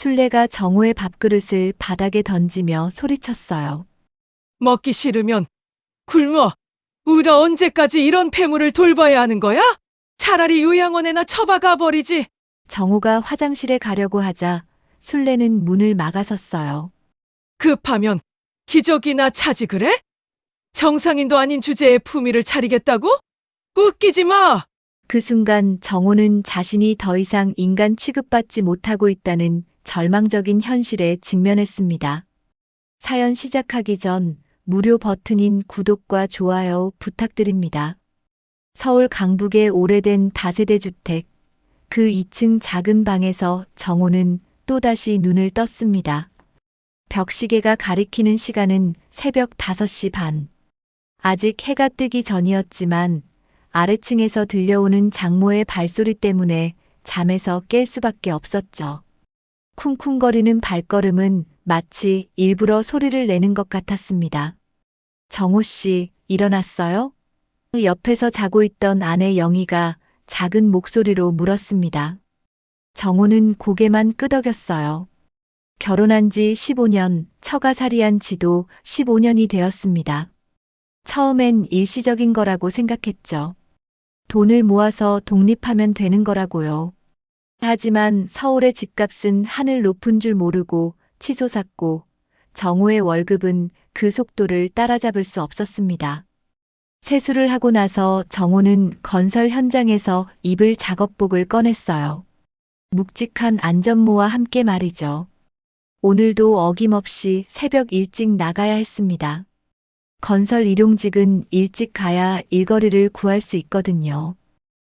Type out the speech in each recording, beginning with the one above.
술래가 정호의 밥그릇을 바닥에 던지며 소리쳤어요. 먹기 싫으면 굶어. 우리가 언제까지 이런 폐물을 돌봐야 하는 거야? 차라리 요양원에나 처박아 버리지. 정호가 화장실에 가려고 하자 술래는 문을 막아섰어요. 급하면 기적이나 차지 그래? 정상인도 아닌 주제에 품위를 차리겠다고? 웃기지 마! 그 순간 정호는 자신이 더 이상 인간 취급받지 못하고 있다는 절망적인 현실에 직면했습니다. 사연 시작하기 전 무료 버튼인 구독과 좋아요 부탁드립니다. 서울 강북의 오래된 다세대 주택, 그 2층 작은 방에서 정호는 또다시 눈을 떴습니다. 벽시계가 가리키는 시간은 새벽 5시 반. 아직 해가 뜨기 전이었지만 아래층에서 들려오는 장모의 발소리 때문에 잠에서 깰 수밖에 없었죠. 쿵쿵거리는 발걸음은 마치 일부러 소리를 내는 것 같았습니다. 정호 씨, 일어났어요? 옆에서 자고 있던 아내 영희가 작은 목소리로 물었습니다. 정호는 고개만 끄덕였어요. 결혼한 지 15년, 처가살이한 지도 15년이 되었습니다. 처음엔 일시적인 거라고 생각했죠. 돈을 모아서 독립하면 되는 거라고요. 하지만 서울의 집값은 하늘 높은 줄 모르고 치솟았고 정호의 월급은 그 속도를 따라잡을 수 없었습니다. 세수를 하고 나서 정호는 건설 현장에서 입을 작업복을 꺼냈어요. 묵직한 안전모와 함께 말이죠. 오늘도 어김없이 새벽 일찍 나가야 했습니다. 건설 일용직은 일찍 가야 일거리를 구할 수 있거든요.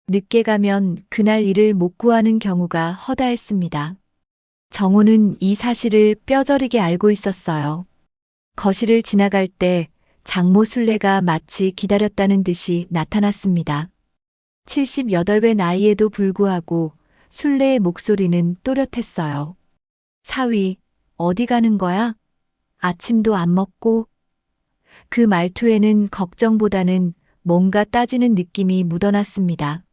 늦게 가면 그날 일을 못 구하는 경우가 허다했습니다. 정호는 이 사실을 뼈저리게 알고 있었어요. 거실을 지나갈 때 장모 술래가 마치 기다렸다는 듯이 나타났습니다. 78배 나이에도 불구하고 술래의 목소리는 또렷했어요. 사위, 어디 가는 거야? 아침도 안 먹고? 그 말투에는 걱정보다는 뭔가 따지는 느낌이 묻어났습니다.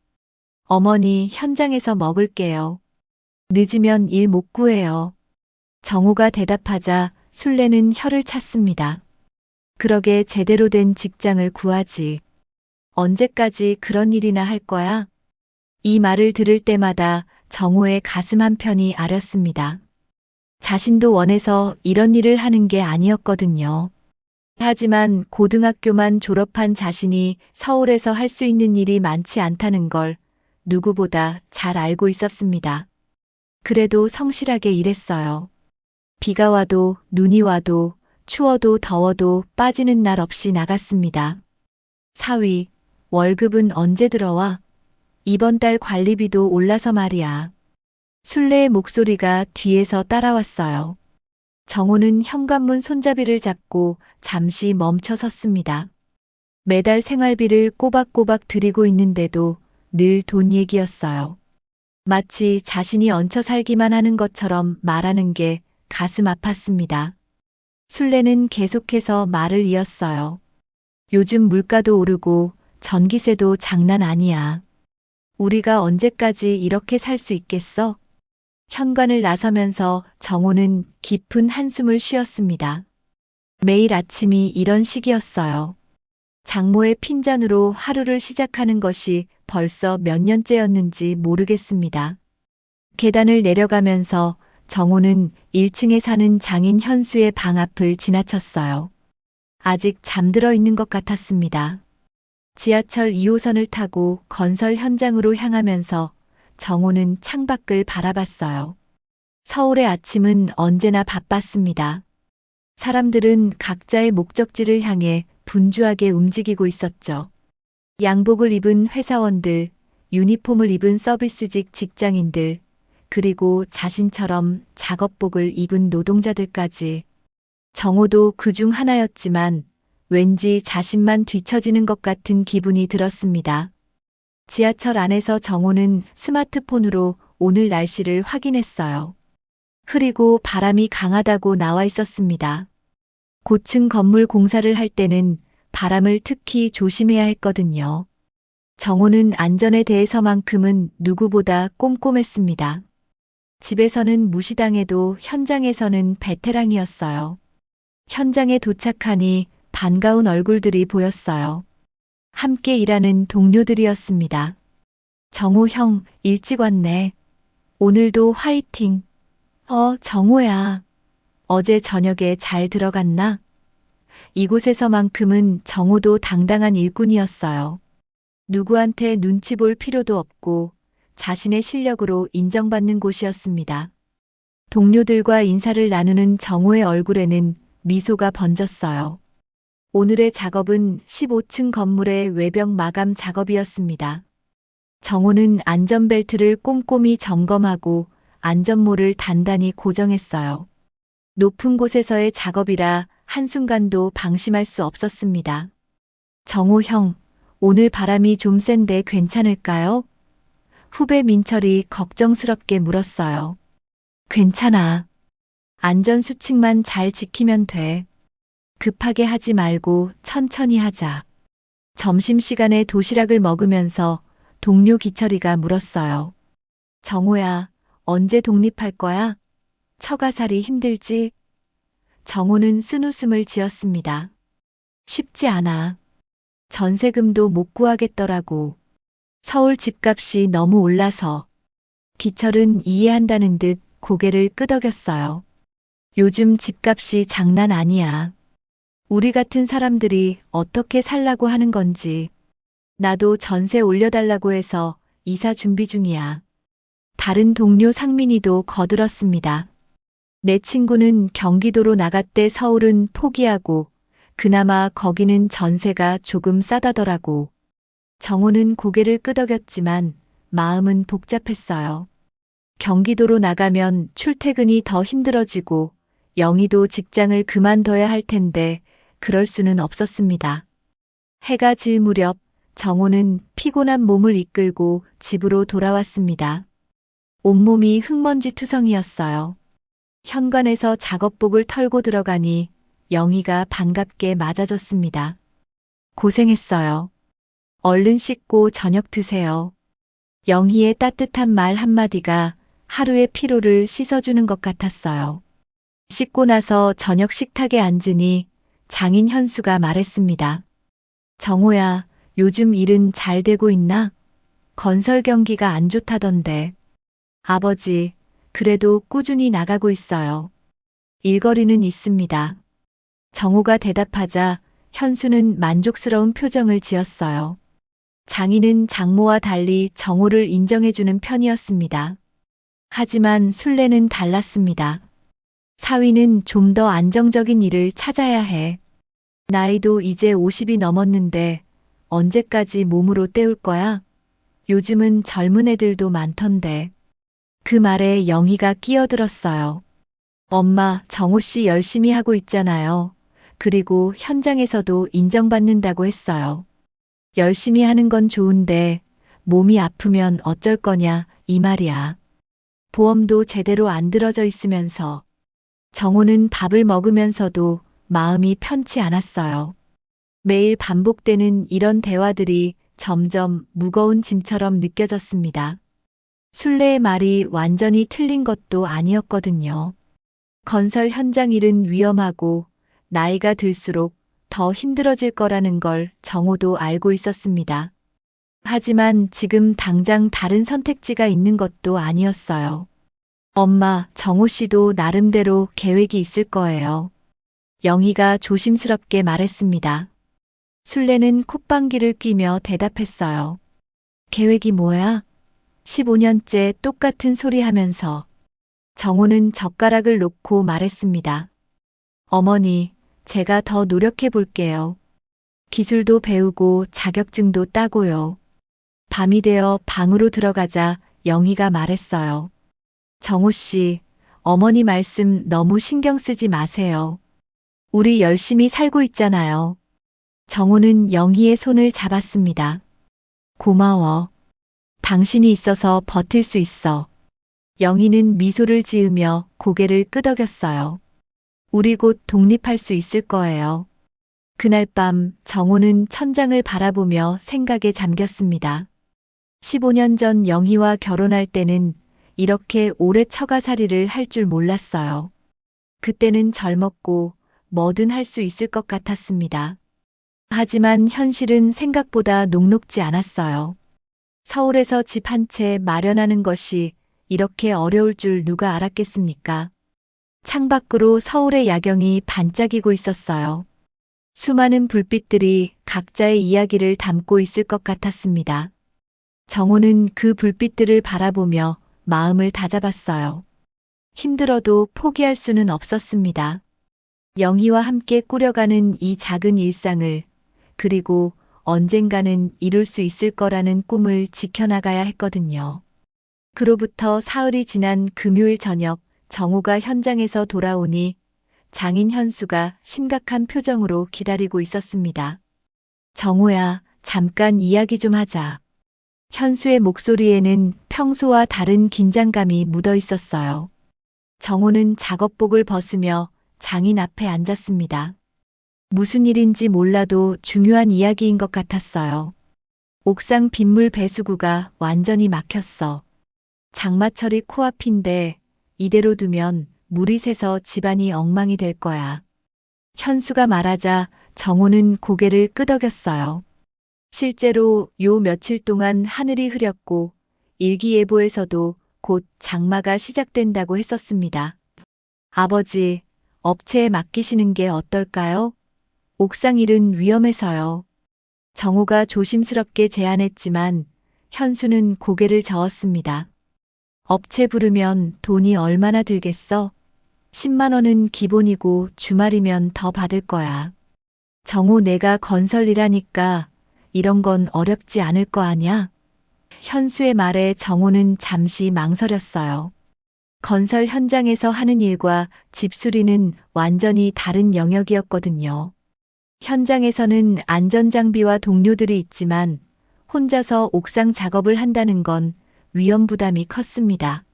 어머니, 현장에서 먹을게요. 늦으면 일 못 구해요. 정호가 대답하자 술래는 혀를 찼습니다. 그러게 제대로 된 직장을 구하지. 언제까지 그런 일이나 할 거야? 이 말을 들을 때마다 정호의 가슴 한편이 아렸습니다. 자신도 원해서 이런 일을 하는 게 아니었거든요. 하지만 고등학교만 졸업한 자신이 서울에서 할 수 있는 일이 많지 않다는 걸 누구보다 잘 알고 있었습니다. 그래도 성실하게 일했어요. 비가 와도 눈이 와도 추워도 더워도 빠지는 날 없이 나갔습니다. 사위, 월급은 언제 들어와? 이번 달 관리비도 올라서 말이야. 술래의 목소리가 뒤에서 따라왔어요. 정호는 현관문 손잡이를 잡고 잠시 멈춰 섰습니다. 매달 생활비를 꼬박꼬박 드리고 있는데도 늘 돈 얘기였어요. 마치 자신이 얹혀 살기만 하는 것처럼 말하는 게 가슴 아팠습니다. 술래는 계속해서 말을 이었어요. 요즘 물가도 오르고 전기세도 장난 아니야. 우리가 언제까지 이렇게 살 수 있겠어? 현관을 나서면서 정호는 깊은 한숨을 쉬었습니다. 매일 아침이 이런 시기였어요. 장모의 핀잔으로 하루를 시작하는 것이 벌써 몇 년째였는지 모르겠습니다. 계단을 내려가면서 정호는 1층에 사는 장인 현수의 방 앞을 지나쳤어요. 아직 잠들어 있는 것 같았습니다. 지하철 2호선을 타고 건설 현장으로 향하면서 정호는 창밖을 바라봤어요. 서울의 아침은 언제나 바빴습니다. 사람들은 각자의 목적지를 향해 분주하게 움직이고 있었죠. 양복을 입은 회사원들, 유니폼을 입은 서비스직 직장인들, 그리고 자신처럼 작업복을 입은 노동자들까지. 정호도 그중 하나였지만 왠지 자신만 뒤처지는 것 같은 기분이 들었습니다. 지하철 안에서 정호는 스마트폰으로 오늘 날씨를 확인했어요. 흐리고 바람이 강하다고 나와 있었습니다. 고층 건물 공사를 할 때는 바람을 특히 조심해야 했거든요. 정호는 안전에 대해서만큼은 누구보다 꼼꼼했습니다. 집에서는 무시당해도 현장에서는 베테랑이었어요. 현장에 도착하니 반가운 얼굴들이 보였어요. 함께 일하는 동료들이었습니다. 정호 형, 일찍 왔네. 오늘도 화이팅. 정호야. 어제 저녁에 잘 들어갔나? 이곳에서만큼은 정호도 당당한 일꾼이었어요. 누구한테 눈치 볼 필요도 없고 자신의 실력으로 인정받는 곳이었습니다. 동료들과 인사를 나누는 정호의 얼굴에는 미소가 번졌어요. 오늘의 작업은 15층 건물의 외벽 마감 작업이었습니다. 정호는 안전벨트를 꼼꼼히 점검하고 안전모를 단단히 고정했어요. 높은 곳에서의 작업이라 한순간도 방심할 수 없었습니다. 정호 형, 오늘 바람이 좀 센데 괜찮을까요? 후배 민철이 걱정스럽게 물었어요. 괜찮아. 안전수칙만 잘 지키면 돼. 급하게 하지 말고 천천히 하자. 점심시간에 도시락을 먹으면서 동료 기철이가 물었어요. 정호야, 언제 독립할 거야? 처가살이 힘들지? 정호는 쓴웃음을 지었습니다. 쉽지 않아. 전세금도 못 구하겠더라고. 서울 집값이 너무 올라서. 기철은 이해한다는 듯 고개를 끄덕였어요. 요즘 집값이 장난 아니야. 우리 같은 사람들이 어떻게 살라고 하는 건지. 나도 전세 올려달라고 해서 이사 준비 중이야. 다른 동료 상민이도 거들었습니다. 내 친구는 경기도로 나갔대. 서울은 포기하고 그나마 거기는 전세가 조금 싸다더라고. 정호는 고개를 끄덕였지만 마음은 복잡했어요. 경기도로 나가면 출퇴근이 더 힘들어지고 영희도 직장을 그만둬야 할 텐데 그럴 수는 없었습니다. 해가 질 무렵 정호는 피곤한 몸을 이끌고 집으로 돌아왔습니다. 온몸이 흙먼지 투성이었어요. 현관에서 작업복을 털고 들어가니 영희가 반갑게 맞아줬습니다. 고생했어요. 얼른 씻고 저녁 드세요. 영희의 따뜻한 말 한마디가 하루의 피로를 씻어주는 것 같았어요. 씻고 나서 저녁 식탁에 앉으니 장인 현수가 말했습니다. 정호야, 요즘 일은 잘 되고 있나? 건설 경기가 안 좋다던데. 아버지, 그래도 꾸준히 나가고 있어요. 일거리는 있습니다. 정호가 대답하자 현수는 만족스러운 표정을 지었어요. 장인은 장모와 달리 정호를 인정해주는 편이었습니다. 하지만 순례는 달랐습니다. 사위는 좀 더 안정적인 일을 찾아야 해. 나이도 이제 50이 넘었는데 언제까지 몸으로 때울 거야? 요즘은 젊은 애들도 많던데. 그 말에 영희가 끼어들었어요. 엄마, 정호 씨 열심히 하고 있잖아요. 그리고 현장에서도 인정받는다고 했어요. 열심히 하는 건 좋은데 몸이 아프면 어쩔 거냐 이 말이야. 보험도 제대로 안 들어져 있으면서. 정호는 밥을 먹으면서도 마음이 편치 않았어요. 매일 반복되는 이런 대화들이 점점 무거운 짐처럼 느껴졌습니다. 순례의 말이 완전히 틀린 것도 아니었거든요. 건설 현장 일은 위험하고 나이가 들수록 더 힘들어질 거라는 걸 정호도 알고 있었습니다. 하지만 지금 당장 다른 선택지가 있는 것도 아니었어요. 엄마, 정호 씨도 나름대로 계획이 있을 거예요. 영희가 조심스럽게 말했습니다. 순례는 콧방귀를 뀌며 대답했어요. 계획이 뭐야? 15년째 똑같은 소리 하면서. 정호는 젓가락을 놓고 말했습니다. 어머니, 제가 더 노력해 볼게요. 기술도 배우고 자격증도 따고요. 밤이 되어 방으로 들어가자 영희가 말했어요. 정호 씨, 어머니 말씀 너무 신경 쓰지 마세요. 우리 열심히 살고 있잖아요. 정호는 영희의 손을 잡았습니다. 고마워. 당신이 있어서 버틸 수 있어. 영희는 미소를 지으며 고개를 끄덕였어요. 우리 곧 독립할 수 있을 거예요. 그날 밤 정호는 천장을 바라보며 생각에 잠겼습니다. 15년 전 영희와 결혼할 때는 이렇게 오래 처가살이를 할 줄 몰랐어요. 그때는 젊었고 뭐든 할 수 있을 것 같았습니다. 하지만 현실은 생각보다 녹록지 않았어요. 서울에서 집 한 채 마련하는 것이 이렇게 어려울 줄 누가 알았겠습니까? 창밖으로 서울의 야경이 반짝이고 있었어요. 수많은 불빛들이 각자의 이야기를 담고 있을 것 같았습니다. 정호는 그 불빛들을 바라보며 마음을 다잡았어요. 힘들어도 포기할 수는 없었습니다. 영희와 함께 꾸려가는 이 작은 일상을, 그리고 언젠가는 이룰 수 있을 거라는 꿈을 지켜나가야 했거든요. 그로부터 사흘이 지난 금요일 저녁, 정호가 현장에서 돌아오니 장인 현수가 심각한 표정으로 기다리고 있었습니다. 정호야, 잠깐 이야기 좀 하자. 현수의 목소리에는 평소와 다른 긴장감이 묻어 있었어요. 정호는 작업복을 벗으며 장인 앞에 앉았습니다. 무슨 일인지 몰라도 중요한 이야기인 것 같았어요. 옥상 빗물 배수구가 완전히 막혔어. 장마철이 코앞인데 이대로 두면 물이 새서 집안이 엉망이 될 거야. 현수가 말하자 정호는 고개를 끄덕였어요. 실제로 요 며칠 동안 하늘이 흐렸고 일기예보에서도 곧 장마가 시작된다고 했었습니다. 아버지, 업체에 맡기시는 게 어떨까요? 옥상 일은 위험해서요. 정호가 조심스럽게 제안했지만 현수는 고개를 저었습니다. 업체 부르면 돈이 얼마나 들겠어? 10만 원은 기본이고 주말이면 더 받을 거야. 정호, 내가 건설 일하니까 이런 건 어렵지 않을 거 아냐? 현수의 말에 정호는 잠시 망설였어요. 건설 현장에서 하는 일과 집수리는 완전히 다른 영역이었거든요. 현장에서는 안전장비와 동료들이 있지만 혼자서 옥상 작업을 한다는 건 위험 부담이 컸습니다.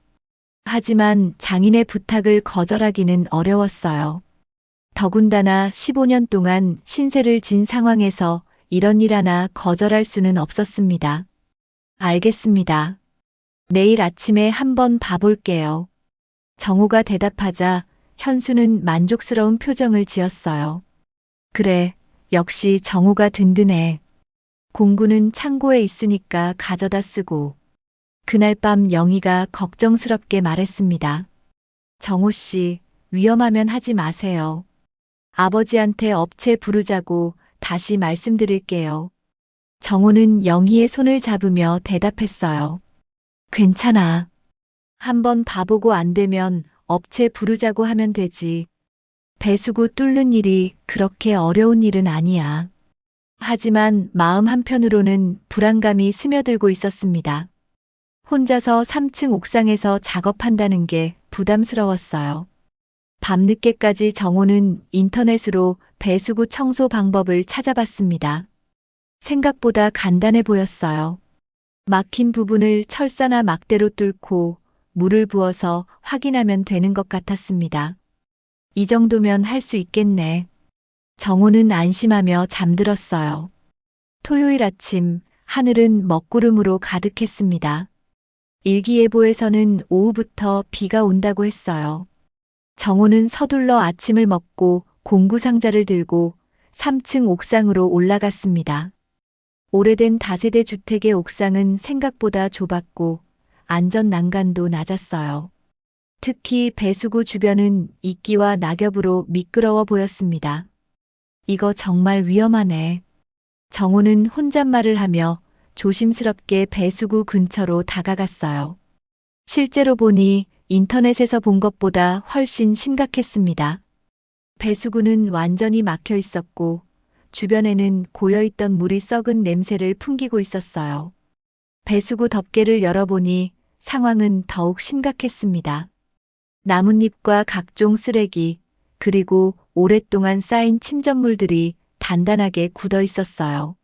하지만 장인의 부탁을 거절하기는 어려웠어요. 더군다나 15년 동안 신세를 진 상황에서 이런 일 하나 거절할 수는 없었습니다. 알겠습니다. 내일 아침에 한번 봐볼게요. 정호가 대답하자 현수는 만족스러운 표정을 지었어요. 그래, 역시 정호가 든든해. 공구는 창고에 있으니까 가져다 쓰고. 그날 밤 영희가 걱정스럽게 말했습니다. 정호 씨, 위험하면 하지 마세요. 아버지한테 업체 부르자고 다시 말씀드릴게요. 정호는 영희의 손을 잡으며 대답했어요. 괜찮아. 한번 봐보고 안 되면 업체 부르자고 하면 되지. 배수구 뚫는 일이 그렇게 어려운 일은 아니야. 하지만 마음 한편으로는 불안감이 스며들고 있었습니다. 혼자서 3층 옥상에서 작업한다는 게 부담스러웠어요. 밤늦게까지 정호는 인터넷으로 배수구 청소 방법을 찾아봤습니다. 생각보다 간단해 보였어요. 막힌 부분을 철사나 막대로 뚫고 물을 부어서 확인하면 되는 것 같았습니다. 이 정도면 할 수 있겠네. 정호는 안심하며 잠들었어요. 토요일 아침, 하늘은 먹구름으로 가득했습니다. 일기예보에서는 오후부터 비가 온다고 했어요. 정호는 서둘러 아침을 먹고 공구상자를 들고 3층 옥상으로 올라갔습니다. 오래된 다세대 주택의 옥상은 생각보다 좁았고 안전 난간도 낮았어요. 특히 배수구 주변은 이끼와 낙엽으로 미끄러워 보였습니다. 이거 정말 위험하네. 정호는 혼잣말을 하며 조심스럽게 배수구 근처로 다가갔어요. 실제로 보니 인터넷에서 본 것보다 훨씬 심각했습니다. 배수구는 완전히 막혀 있었고 주변에는 고여있던 물이 썩은 냄새를 풍기고 있었어요. 배수구 덮개를 열어보니 상황은 더욱 심각했습니다. 나뭇잎과 각종 쓰레기, 그리고 오랫동안 쌓인 침전물들이 단단하게 굳어 있었어요.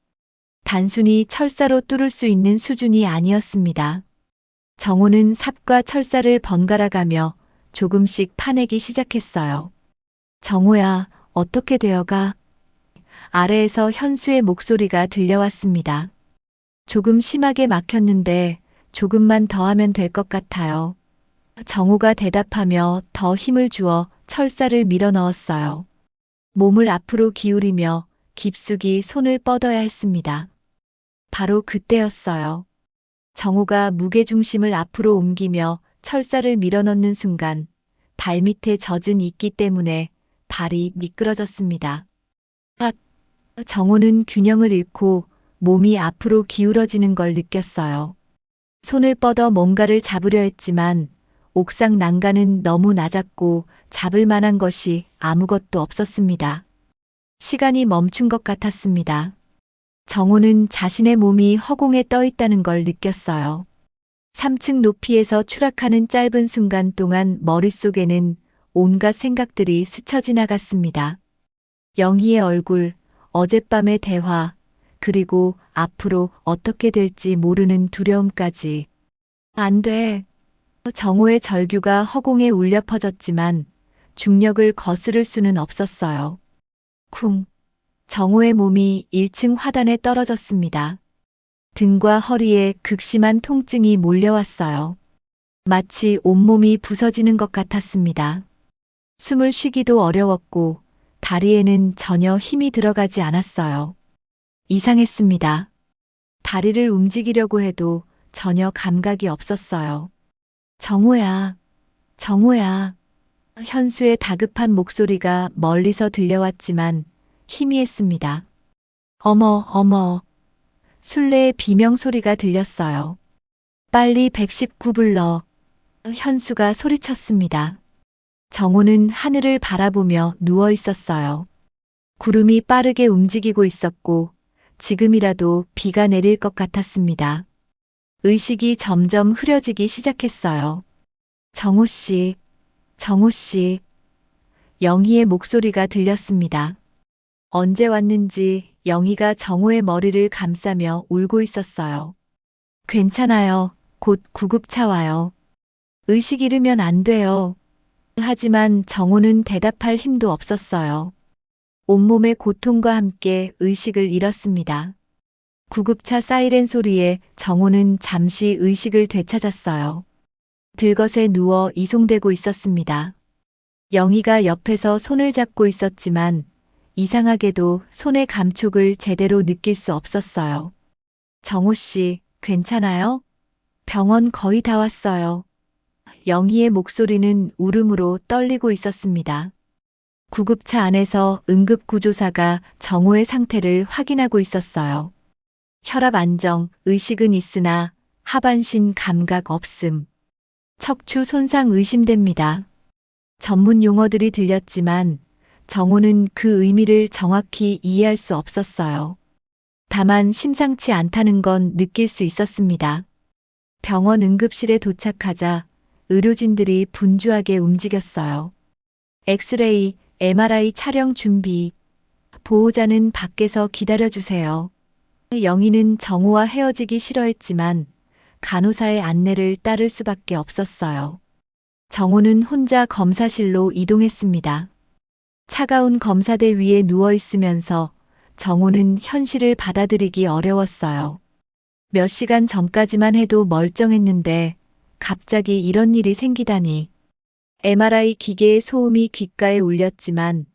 단순히 철사로 뚫을 수 있는 수준이 아니었습니다. 정호는 삽과 철사를 번갈아가며 조금씩 파내기 시작했어요. 정호야, 어떻게 되어가? 아래에서 현수의 목소리가 들려왔습니다. 조금 심하게 막혔는데 조금만 더 하면 될 것 같아요. 정우가 대답하며 더 힘을 주어 철사를 밀어 넣었어요. 몸을 앞으로 기울이며 깊숙이 손을 뻗어야 했습니다. 바로 그때였어요. 정우가 무게중심을 앞으로 옮기며 철사를 밀어넣는 순간 발밑에 젖은 이끼 때문에 발이 미끄러졌습니다. 정우는 균형을 잃고 몸이 앞으로 기울어지는 걸 느꼈어요. 손을 뻗어 뭔가를 잡으려 했지만 옥상 난간은 너무 낮았고 잡을 만한 것이 아무것도 없었습니다. 시간이 멈춘 것 같았습니다. 정우는 자신의 몸이 허공에 떠 있다는 걸 느꼈어요. 3층 높이에서 추락하는 짧은 순간 동안 머릿속에는 온갖 생각들이 스쳐 지나갔습니다. 영희의 얼굴, 어젯밤의 대화, 그리고 앞으로 어떻게 될지 모르는 두려움까지. 안 돼. 정우의 절규가 허공에 울려 퍼졌지만 중력을 거스를 수는 없었어요. 쿵. 정우의 몸이 1층 화단에 떨어졌습니다. 등과 허리에 극심한 통증이 몰려왔어요. 마치 온몸이 부서지는 것 같았습니다. 숨을 쉬기도 어려웠고 다리에는 전혀 힘이 들어가지 않았어요. 이상했습니다. 다리를 움직이려고 해도 전혀 감각이 없었어요. 정우야, 정우야. 현수의 다급한 목소리가 멀리서 들려왔지만 희미했습니다. 어머, 어머. 술래의 비명소리가 들렸어요. 빨리 119 불러. 현수가 소리쳤습니다. 정우는 하늘을 바라보며 누워 있었어요. 구름이 빠르게 움직이고 있었고 지금이라도 비가 내릴 것 같았습니다. 의식이 점점 흐려지기 시작했어요. 정우 씨, 정우 씨. 영희의 목소리가 들렸습니다. 언제 왔는지 영희가 정우의 머리를 감싸며 울고 있었어요. 괜찮아요. 곧 구급차 와요. 의식 잃으면 안 돼요. 하지만 정우는 대답할 힘도 없었어요. 온몸의 고통과 함께 의식을 잃었습니다. 구급차 사이렌 소리에 정우는 잠시 의식을 되찾았어요. 들것에 누워 이송되고 있었습니다. 영희가 옆에서 손을 잡고 있었지만 이상하게도 손의 감촉을 제대로 느낄 수 없었어요. 정우 씨, 괜찮아요? 병원 거의 다 왔어요. 영희의 목소리는 울음으로 떨리고 있었습니다. 구급차 안에서 응급구조사가 정우의 상태를 확인하고 있었어요. 혈압 안정, 의식은 있으나 하반신 감각 없음. 척추 손상 의심됩니다. 전문 용어들이 들렸지만 정우는 그 의미를 정확히 이해할 수 없었어요. 다만 심상치 않다는 건 느낄 수 있었습니다. 병원 응급실에 도착하자 의료진들이 분주하게 움직였어요. 엑스레이, MRI 촬영 준비. 보호자는 밖에서 기다려주세요. 영희는 정우와 헤어지기 싫어했지만 간호사의 안내를 따를 수밖에 없었어요. 정우는 혼자 검사실로 이동했습니다. 차가운 검사대 위에 누워 있으면서 정우는 현실을 받아들이기 어려웠어요. 몇 시간 전까지만 해도 멀쩡했는데 갑자기 이런 일이 생기다니. MRI 기계의 소음이 귓가에 울렸지만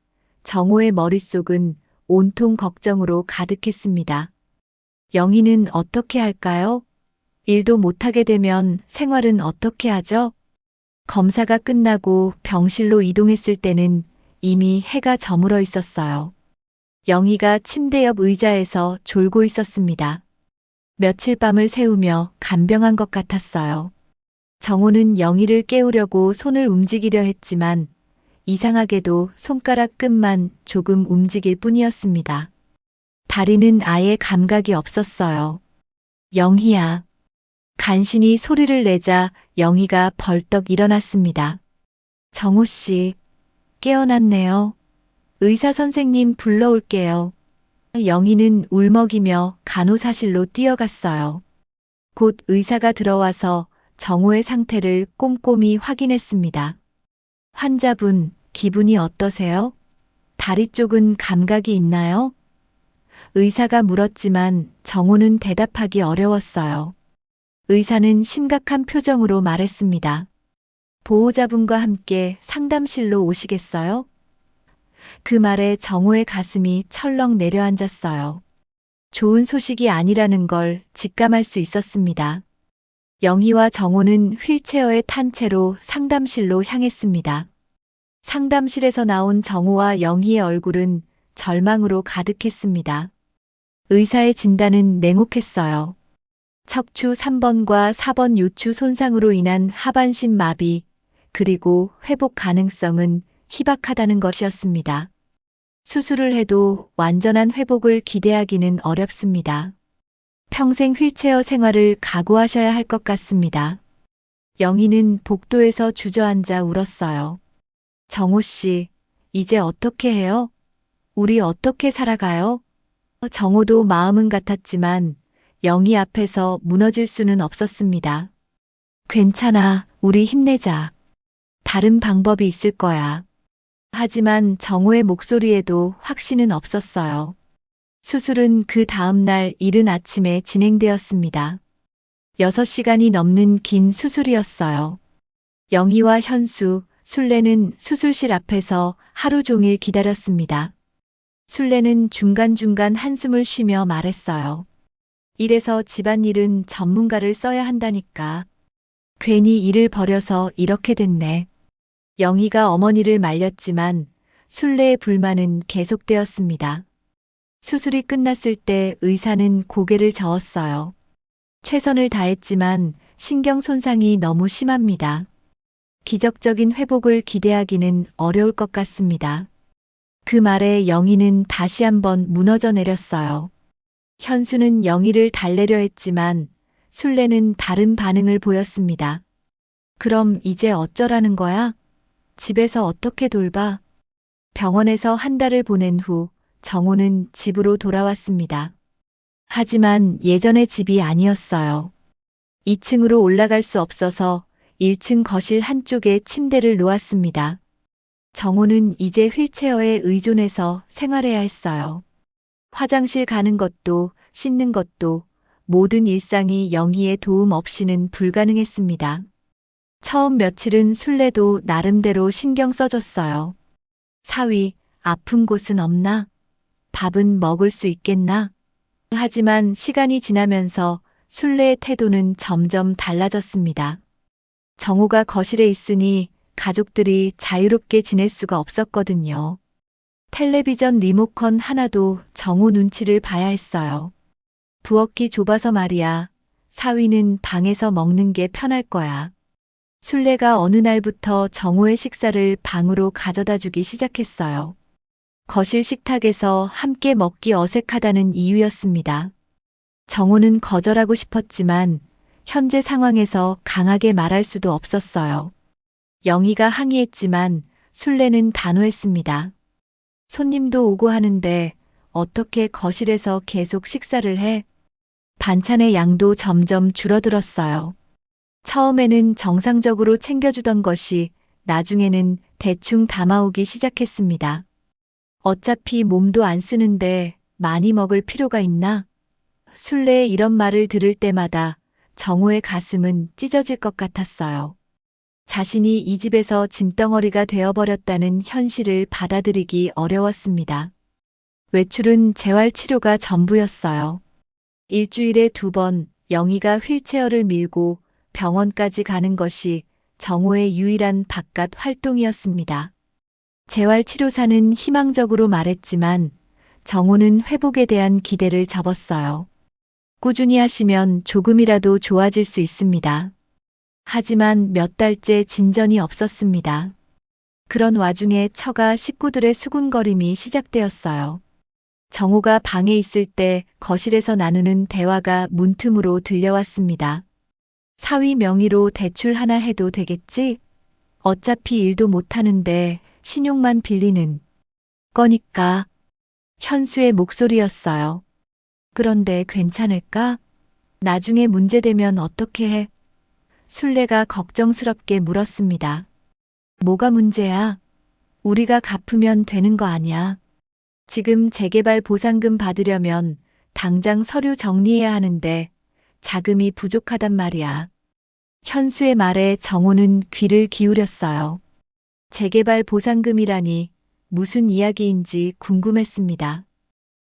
정우의 머릿속은 온통 걱정으로 가득했습니다. 영희는 어떻게 할까요? 일도 못하게 되면 생활은 어떻게 하죠? 검사가 끝나고 병실로 이동했을 때는 이미 해가 저물어 있었어요. 영희가 침대 옆 의자에서 졸고 있었습니다. 며칠 밤을 새우며 간병한 것 같았어요. 정우는 영희를 깨우려고 손을 움직이려 했지만 이상하게도 손가락 끝만 조금 움직일 뿐이었습니다. 다리는 아예 감각이 없었어요. 영희야. 간신히 소리를 내자 영희가 벌떡 일어났습니다. 정우 씨, 깨어났네요. 의사 선생님 불러올게요. 영희는 울먹이며 간호사실로 뛰어갔어요. 곧 의사가 들어와서 정우의 상태를 꼼꼼히 확인했습니다. 환자분, 기분이 어떠세요? 다리 쪽은 감각이 있나요? 의사가 물었지만 정우는 대답하기 어려웠어요. 의사는 심각한 표정으로 말했습니다. 보호자분과 함께 상담실로 오시겠어요? 그 말에 정호의 가슴이 철렁 내려앉았어요. 좋은 소식이 아니라는 걸 직감할 수 있었습니다. 영희와 정호는 휠체어에 탄 채로 상담실로 향했습니다. 상담실에서 나온 정호와 영희의 얼굴은 절망으로 가득했습니다. 의사의 진단은 냉혹했어요. 척추 3번과 4번 요추 손상으로 인한 하반신 마비, 그리고 회복 가능성은 희박하다는 것이었습니다. 수술을 해도 완전한 회복을 기대하기는 어렵습니다. 평생 휠체어 생활을 각오하셔야 할 것 같습니다. 영희는 복도에서 주저앉아 울었어요. 정호 씨, 이제 어떻게 해요? 우리 어떻게 살아가요? 정호도 마음은 같았지만 영희 앞에서 무너질 수는 없었습니다. 괜찮아, 우리 힘내자. 다른 방법이 있을 거야. 하지만 정호의 목소리에도 확신은 없었어요. 수술은 그 다음날 이른 아침에 진행되었습니다. 6시간이 넘는 긴 수술이었어요. 영희와 현수, 순례는 수술실 앞에서 하루 종일 기다렸습니다. 순례는 중간중간 한숨을 쉬며 말했어요. 이래서 집안일은 전문가를 써야 한다니까. 괜히 일을 버려서 이렇게 됐네. 영희가 어머니를 말렸지만 순례의 불만은 계속되었습니다. 수술이 끝났을 때 의사는 고개를 저었어요. 최선을 다했지만 신경 손상이 너무 심합니다. 기적적인 회복을 기대하기는 어려울 것 같습니다. 그 말에 영희는 다시 한번 무너져 내렸어요. 현수는 영희를 달래려 했지만 순례는 다른 반응을 보였습니다. 그럼 이제 어쩌라는 거야? 집에서 어떻게 돌봐? 병원에서 한 달을 보낸 후 정호는 집으로 돌아왔습니다. 하지만 예전의 집이 아니었어요. 2층으로 올라갈 수 없어서 1층 거실 한쪽에 침대를 놓았습니다. 정호는 이제 휠체어에 의존해서 생활해야 했어요. 화장실 가는 것도 씻는 것도 모든 일상이 영희의 도움 없이는 불가능했습니다. 처음 며칠은 순례도 나름대로 신경 써줬어요. 사위, 아픈 곳은 없나? 밥은 먹을 수 있겠나? 하지만 시간이 지나면서 순례의 태도는 점점 달라졌습니다. 정호가 거실에 있으니 가족들이 자유롭게 지낼 수가 없었거든요. 텔레비전 리모컨 하나도 정호 눈치를 봐야 했어요. 부엌이 좁아서 말이야. 사위는 방에서 먹는 게 편할 거야. 순례가 어느 날부터 정호의 식사를 방으로 가져다 주기 시작했어요. 거실 식탁에서 함께 먹기 어색하다는 이유였습니다. 정호는 거절하고 싶었지만 현재 상황에서 강하게 말할 수도 없었어요. 영희가 항의했지만 순례는 단호했습니다. 손님도 오고 하는데 어떻게 거실에서 계속 식사를 해? 반찬의 양도 점점 줄어들었어요. 처음에는 정상적으로 챙겨주던 것이 나중에는 대충 담아오기 시작했습니다. 어차피 몸도 안 쓰는데 많이 먹을 필요가 있나? 순례의 이런 말을 들을 때마다 정호의 가슴은 찢어질 것 같았어요. 자신이 이 집에서 짐덩어리가 되어버렸다는 현실을 받아들이기 어려웠습니다. 외출은 재활치료가 전부였어요. 일주일에 2번 영희가 휠체어를 밀고 병원까지 가는 것이 정호의 유일한 바깥 활동이었습니다. 재활치료사는 희망적으로 말했지만 정호는 회복에 대한 기대를 접었어요. 꾸준히 하시면 조금이라도 좋아질 수 있습니다. 하지만 몇 달째 진전이 없었습니다. 그런 와중에 처가 식구들의 수군거림이 시작되었어요. 정호가 방에 있을 때 거실에서 나누는 대화가 문틈으로 들려왔습니다. 사위 명의로 대출 하나 해도 되겠지? 어차피 일도 못하는데 신용만 빌리는 거니까. 현수의 목소리였어요. 그런데 괜찮을까? 나중에 문제되면 어떻게 해? 순례가 걱정스럽게 물었습니다. 뭐가 문제야? 우리가 갚으면 되는 거 아니야. 지금 재개발 보상금 받으려면 당장 서류 정리해야 하는데 자금이 부족하단 말이야. 현수의 말에 정호는 귀를 기울였어요. 재개발 보상금이라니 무슨 이야기인지 궁금했습니다.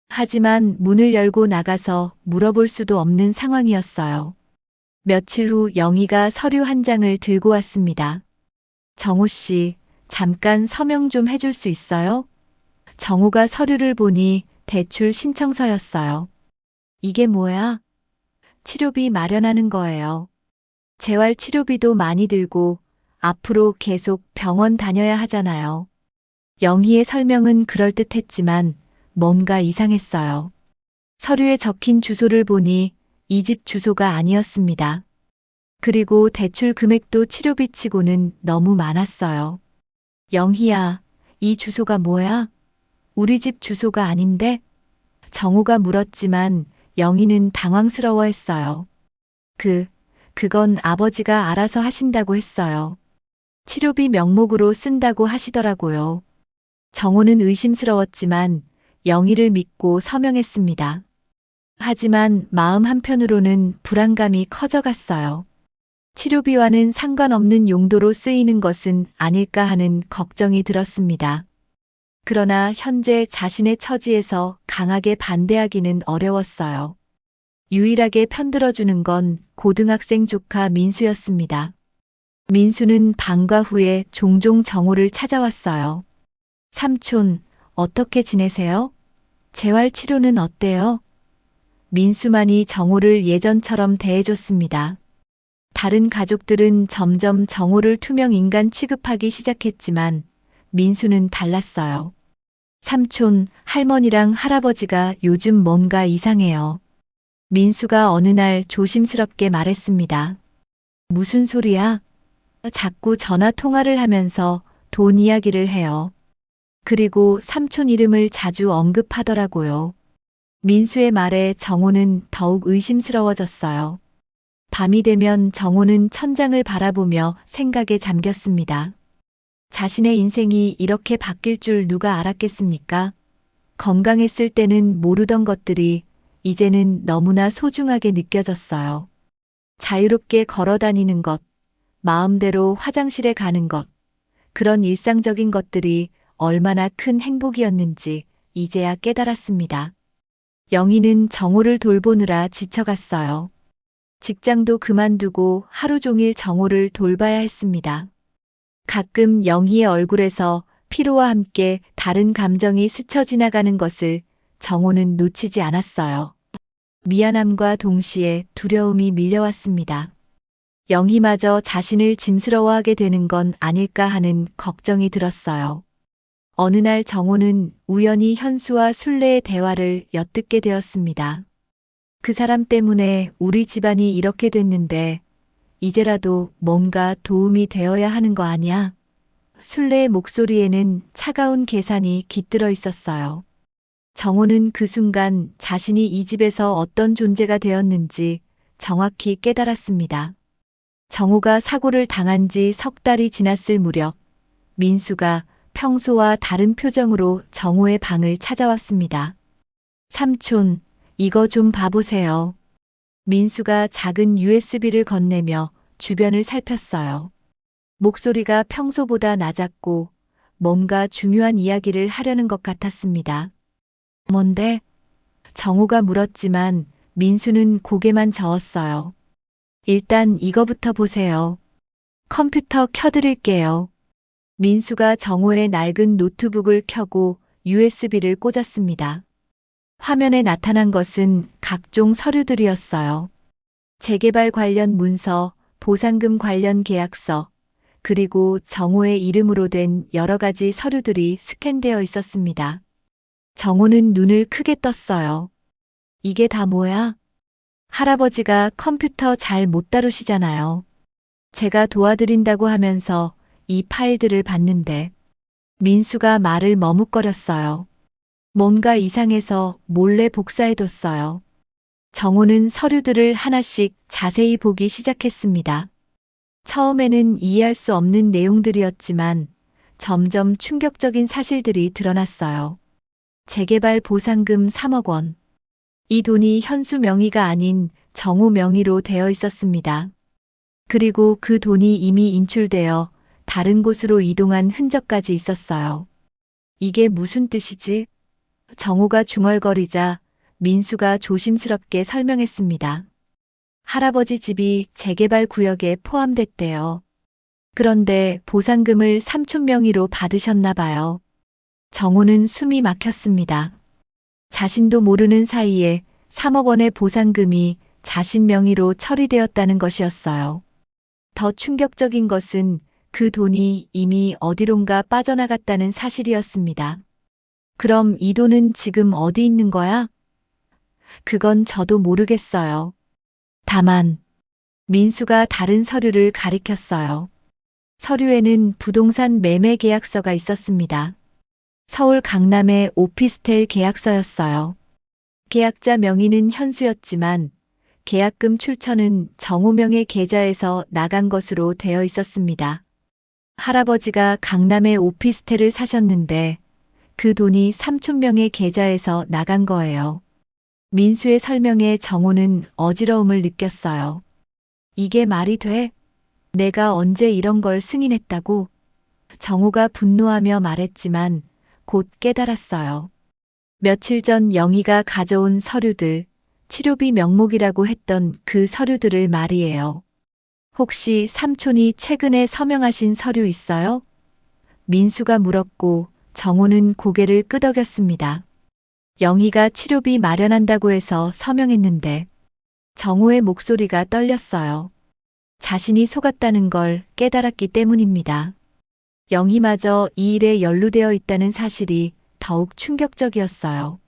하지만 문을 열고 나가서 물어볼 수도 없는 상황이었어요. 며칠 후 영희가 서류 한 장을 들고 왔습니다. 정호 씨, 잠깐 서명 좀 해줄 수 있어요? 정호가 서류를 보니 대출 신청서였어요. 이게 뭐야? 치료비 마련하는 거예요. 재활 치료비도 많이 들고 앞으로 계속 병원 다녀야 하잖아요. 영희의 설명은 그럴듯했지만 뭔가 이상했어요. 서류에 적힌 주소를 보니 이 집 주소가 아니었습니다. 그리고 대출 금액도 치료비 치고는 너무 많았어요. 영희야, 이 주소가 뭐야? 우리 집 주소가 아닌데? 정호가 물었지만 영희는 당황스러워했어요. 그건 아버지가 알아서 하신다고 했어요. 치료비 명목으로 쓴다고 하시더라고요. 정호는 의심스러웠지만 영희를 믿고 서명했습니다. 하지만 마음 한편으로는 불안감이 커져갔어요. 치료비와는 상관없는 용도로 쓰이는 것은 아닐까 하는 걱정이 들었습니다. 그러나 현재 자신의 처지에서 강하게 반대하기는 어려웠어요. 유일하게 편들어주는 건 고등학생 조카 민수였습니다. 민수는 방과 후에 종종 정호를 찾아왔어요. 삼촌, 어떻게 지내세요? 재활 치료는 어때요? 민수만이 정호를 예전처럼 대해줬습니다. 다른 가족들은 점점 정호를 투명 인간 취급하기 시작했지만 민수는 달랐어요. 삼촌, 할머니랑 할아버지가 요즘 뭔가 이상해요. 민수가 어느 날 조심스럽게 말했습니다. 무슨 소리야? 자꾸 전화 통화를 하면서 돈 이야기를 해요. 그리고 삼촌 이름을 자주 언급하더라고요. 민수의 말에 정호는 더욱 의심스러워졌어요. 밤이 되면 정호는 천장을 바라보며 생각에 잠겼습니다. 자신의 인생이 이렇게 바뀔 줄 누가 알았겠습니까? 건강했을 때는 모르던 것들이 이제는 너무나 소중하게 느껴졌어요. 자유롭게 걸어 다니는 것, 마음대로 화장실에 가는 것, 그런 일상적인 것들이 얼마나 큰 행복이었는지 이제야 깨달았습니다. 영희는 정호를 돌보느라 지쳐갔어요. 직장도 그만두고 하루 종일 정호를 돌봐야 했습니다. 가끔 영희의 얼굴에서 피로와 함께 다른 감정이 스쳐 지나가는 것을 정호는 놓치지 않았어요. 미안함과 동시에 두려움이 밀려왔습니다. 영희마저 자신을 짐스러워하게 되는 건 아닐까 하는 걱정이 들었어요. 어느 날 정호는 우연히 현수와 순례의 대화를 엿듣게 되었습니다. 그 사람 때문에 우리 집안이 이렇게 됐는데 이제라도 뭔가 도움이 되어야 하는 거 아니야? 순례의 목소리에는 차가운 계산이 깃들어 있었어요. 정호는 그 순간 자신이 이 집에서 어떤 존재가 되었는지 정확히 깨달았습니다. 정호가 사고를 당한 지 석 달이 지났을 무렵 민수가 평소와 다른 표정으로 정호의 방을 찾아왔습니다. 삼촌, 이거 좀 봐보세요. 민수가 작은 USB를 건네며 주변을 살폈어요. 목소리가 평소보다 낮았고 뭔가 중요한 이야기를 하려는 것 같았습니다. 뭔데? 정호가 물었지만 민수는 고개만 저었어요. 일단 이거부터 보세요. 컴퓨터 켜드릴게요. 민수가 정호의 낡은 노트북을 켜고 USB를 꽂았습니다. 화면에 나타난 것은 각종 서류들이었어요. 재개발 관련 문서, 보상금 관련 계약서, 그리고 정호의 이름으로 된 여러 가지 서류들이 스캔되어 있었습니다. 정호는 눈을 크게 떴어요. 이게 다 뭐야? 할아버지가 컴퓨터 잘 못 다루시잖아요. 제가 도와드린다고 하면서 이 파일들을 봤는데 민수가 말을 머뭇거렸어요. 뭔가 이상해서 몰래 복사해뒀어요. 정호는 서류들을 하나씩 자세히 보기 시작했습니다. 처음에는 이해할 수 없는 내용들이었지만 점점 충격적인 사실들이 드러났어요. 재개발 보상금 3억 원. 이 돈이 현수 명의가 아닌 정호 명의로 되어 있었습니다. 그리고 그 돈이 이미 인출되어 다른 곳으로 이동한 흔적까지 있었어요. 이게 무슨 뜻이지? 정호가 중얼거리자 민수가 조심스럽게 설명했습니다. 할아버지 집이 재개발 구역에 포함됐대요. 그런데 보상금을 삼촌 명의로 받으셨나 봐요. 정호는 숨이 막혔습니다. 자신도 모르는 사이에 3억 원의 보상금이 자신 명의로 처리되었다는 것이었어요. 더 충격적인 것은 그 돈이 이미 어디론가 빠져나갔다는 사실이었습니다. 그럼 이 돈은 지금 어디 있는 거야? 그건 저도 모르겠어요. 다만, 민수가 다른 서류를 가리켰어요. 서류에는 부동산 매매 계약서가 있었습니다. 서울 강남의 오피스텔 계약서였어요. 계약자 명의는 현수였지만 계약금 출처는 정호명의 계좌에서 나간 것으로 되어 있었습니다. 할아버지가 강남의 오피스텔을 사셨는데 그 돈이 삼촌명의 계좌에서 나간 거예요. 민수의 설명에 정호는 어지러움을 느꼈어요. 이게 말이 돼? 내가 언제 이런 걸 승인했다고? 정호가 분노하며 말했지만 곧 깨달았어요. 며칠 전 영희가 가져온 서류들, 치료비 명목이라고 했던 그 서류들을 말이에요. 혹시 삼촌이 최근에 서명하신 서류 있어요? 민수가 물었고 정호는 고개를 끄덕였습니다. 영희가 치료비 마련한다고 해서 서명했는데 정호의 목소리가 떨렸어요. 자신이 속았다는 걸 깨달았기 때문입니다. 영희마저 이 일에 연루되어 있다는 사실이 더욱 충격적이었어요.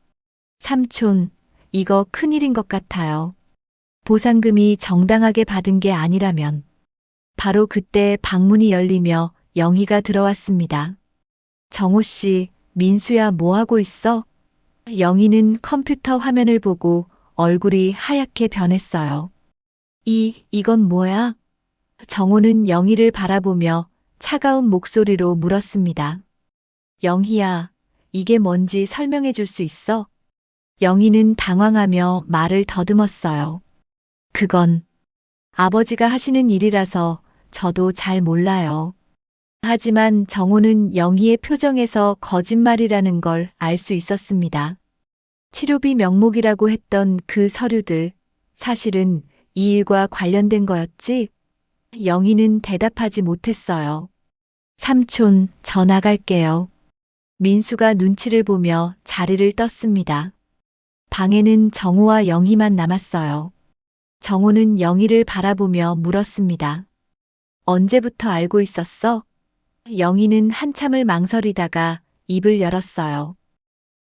삼촌, 이거 큰일인 것 같아요. 보상금이 정당하게 받은 게 아니라면. 바로 그때 방문이 열리며 영희가 들어왔습니다. 정호 씨, 민수야 뭐 하고 있어? 영희는 컴퓨터 화면을 보고 얼굴이 하얗게 변했어요. 이건 뭐야? 정호는 영희를 바라보며 차가운 목소리로 물었습니다. 영희야, 이게 뭔지 설명해 줄 수 있어? 영희는 당황하며 말을 더듬었어요. 그건 아버지가 하시는 일이라서 저도 잘 몰라요. 하지만 정호는 영희의 표정에서 거짓말이라는 걸 알 수 있었습니다. 치료비 명목이라고 했던 그 서류들, 사실은 이 일과 관련된 거였지? 영희는 대답하지 못했어요. 삼촌, 저 나갈게요. 민수가 눈치를 보며 자리를 떴습니다. 방에는 정호와 영희만 남았어요. 정호는 영희를 바라보며 물었습니다. 언제부터 알고 있었어? 영희는 한참을 망설이다가 입을 열었어요.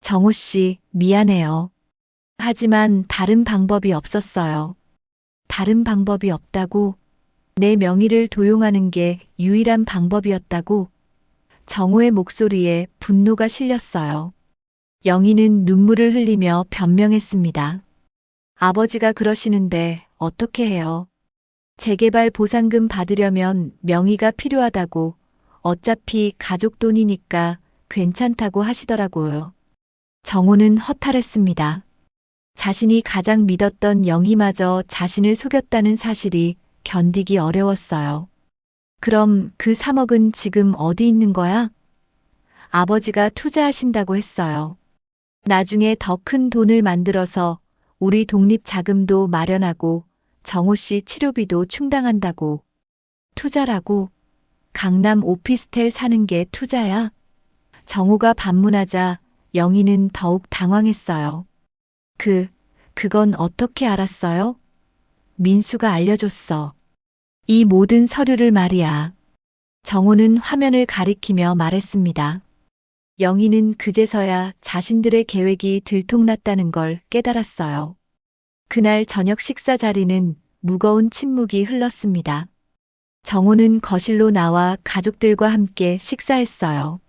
정호 씨, 미안해요. 하지만 다른 방법이 없었어요. 다른 방법이 없다고? 내 명의를 도용하는 게 유일한 방법이었다고? 정호의 목소리에 분노가 실렸어요. 영희는 눈물을 흘리며 변명했습니다. 아버지가 그러시는데 어떻게 해요? 재개발 보상금 받으려면 명의가 필요하다고, 어차피 가족 돈이니까 괜찮다고 하시더라고요. 정호는 허탈했습니다. 자신이 가장 믿었던 영희마저 자신을 속였다는 사실이 견디기 어려웠어요. 그럼 그 3억은 지금 어디 있는 거야? 아버지가 투자하신다고 했어요. 나중에 더 큰 돈을 만들어서 우리 독립 자금도 마련하고 정호 씨 치료비도 충당한다고. 투자라고? 강남 오피스텔 사는 게 투자야? 정호가 반문하자 영희는 더욱 당황했어요. 그건 어떻게 알았어요? 민수가 알려줬어. 이 모든 서류를 말이야. 정호는 화면을 가리키며 말했습니다. 영희는 그제서야 자신들의 계획이 들통났다는 걸 깨달았어요. 그날 저녁 식사 자리는 무거운 침묵이 흘렀습니다. 정호는 거실로 나와 가족들과 함께 식사했어요.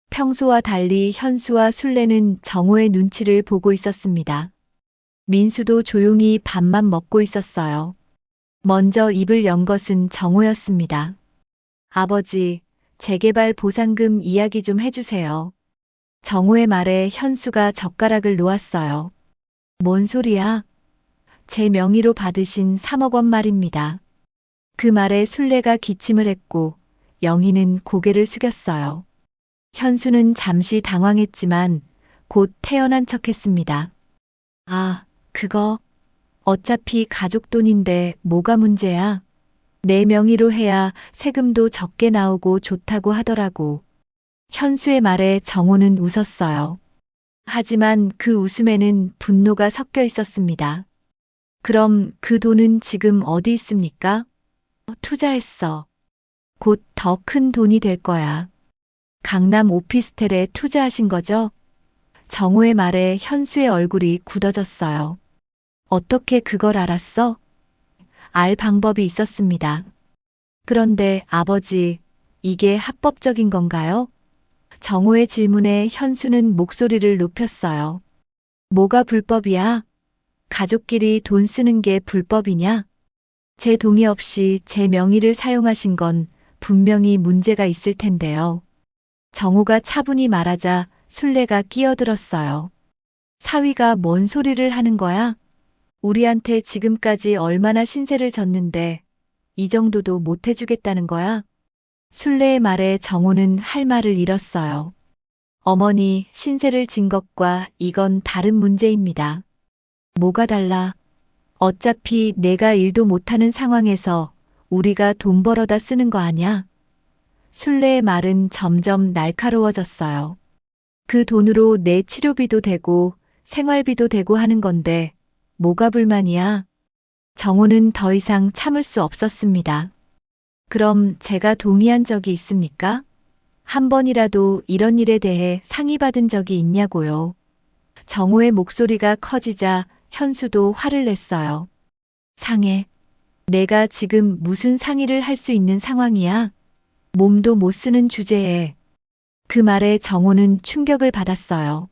평소와 달리 현수와 술래는 정호의 눈치를 보고 있었습니다. 민수도 조용히 밥만 먹고 있었어요. 먼저 입을 연 것은 정호였습니다. 아버지, 재개발 보상금 이야기 좀 해주세요. 정호의 말에 현수가 젓가락을 놓았어요. 뭔 소리야? 제 명의로 받으신 3억 원 말입니다. 그 말에 순례가 기침을 했고 영희는 고개를 숙였어요. 현수는 잠시 당황했지만 곧 태연한 척했습니다. 아, 그거 어차피 가족 돈인데 뭐가 문제야? 내 명의로 해야 세금도 적게 나오고 좋다고 하더라고. 현수의 말에 정호는 웃었어요. 하지만 그 웃음에는 분노가 섞여 있었습니다. 그럼 그 돈은 지금 어디 있습니까? 투자했어. 곧 더 큰 돈이 될 거야. 강남 오피스텔에 투자하신 거죠? 정호의 말에 현수의 얼굴이 굳어졌어요. 어떻게 그걸 알았어? 알 방법이 있었습니다. 그런데 아버지, 이게 합법적인 건가요? 정호의 질문에 현수는 목소리를 높였어요. 뭐가 불법이야? 가족끼리 돈 쓰는 게 불법이냐? 제 동의 없이 제 명의를 사용하신 건 분명히 문제가 있을 텐데요. 정호가 차분히 말하자 순례가 끼어들었어요. 사위가 뭔 소리를 하는 거야? 우리한테 지금까지 얼마나 신세를 졌는데 이 정도도 못 해주겠다는 거야? 순례의 말에 정호는 할 말을 잃었어요. 어머니, 신세를 진 것과 이건 다른 문제입니다. 뭐가 달라? 어차피 내가 일도 못하는 상황에서 우리가 돈 벌어다 쓰는 거 아냐? 순례의 말은 점점 날카로워졌어요. 그 돈으로 내 치료비도 되고 생활비도 되고 하는 건데 뭐가 불만이야? 정호는 더 이상 참을 수 없었습니다. 그럼 제가 동의한 적이 있습니까? 한 번이라도 이런 일에 대해 상의받은 적이 있냐고요. 정호의 목소리가 커지자 현수도 화를 냈어요. 상해. 내가 지금 무슨 상의를 할 수 있는 상황이야? 몸도 못 쓰는 주제에. 그 말에 정호는 충격을 받았어요.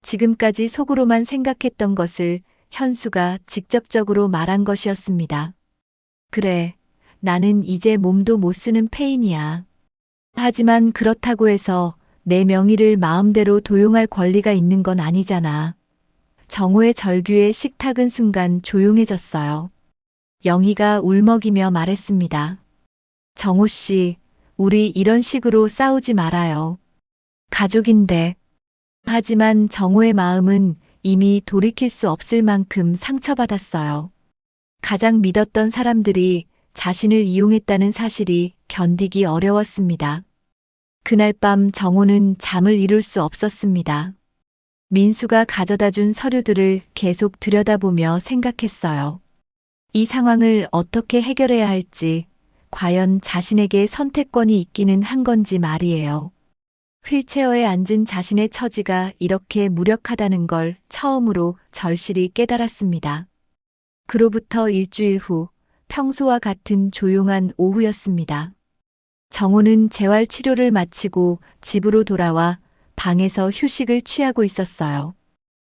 지금까지 속으로만 생각했던 것을 현수가 직접적으로 말한 것이었습니다. 그래, 나는 이제 몸도 못 쓰는 폐인이야. 하지만 그렇다고 해서 내 명의를 마음대로 도용할 권리가 있는 건 아니잖아. 정호의 절규에 식탁은 순간 조용해졌어요. 영희가 울먹이며 말했습니다. 정호 씨, 우리 이런 식으로 싸우지 말아요. 가족인데. 하지만 정호의 마음은 이미 돌이킬 수 없을 만큼 상처받았어요. 가장 믿었던 사람들이 자신을 이용했다는 사실이 견디기 어려웠습니다. 그날 밤 정호는 잠을 이룰 수 없었습니다. 민수가 가져다 준 서류들을 계속 들여다보며 생각했어요. 이 상황을 어떻게 해결해야 할지, 과연 자신에게 선택권이 있기는 한 건지 말이에요. 휠체어에 앉은 자신의 처지가 이렇게 무력하다는 걸 처음으로 절실히 깨달았습니다. 그로부터 일주일 후 평소와 같은 조용한 오후였습니다. 정호는 재활 치료를 마치고 집으로 돌아와 방에서 휴식을 취하고 있었어요.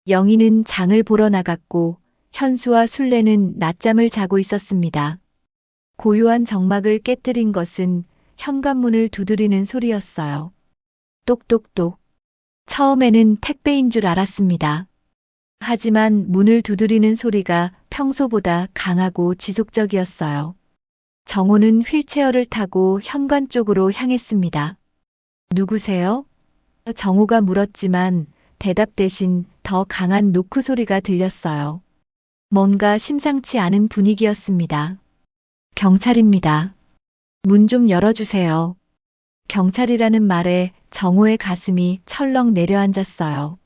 영희는 장을 보러 나갔고 현수와 순례는 낮잠을 자고 있었습니다. 고요한 정막을 깨뜨린 것은 현관문을 두드리는 소리였어요. 똑똑똑. 처음에는 택배인 줄 알았습니다. 하지만 문을 두드리는 소리가 평소보다 강하고 지속적이었어요. 정호는 휠체어를 타고 현관 쪽으로 향했습니다. 누구세요? 정호가 물었지만 대답 대신 더 강한 노크 소리가 들렸어요. 뭔가 심상치 않은 분위기였습니다. 경찰입니다. 문 좀 열어주세요. 경찰이라는 말에 정호의 가슴이 철렁 내려앉았어요.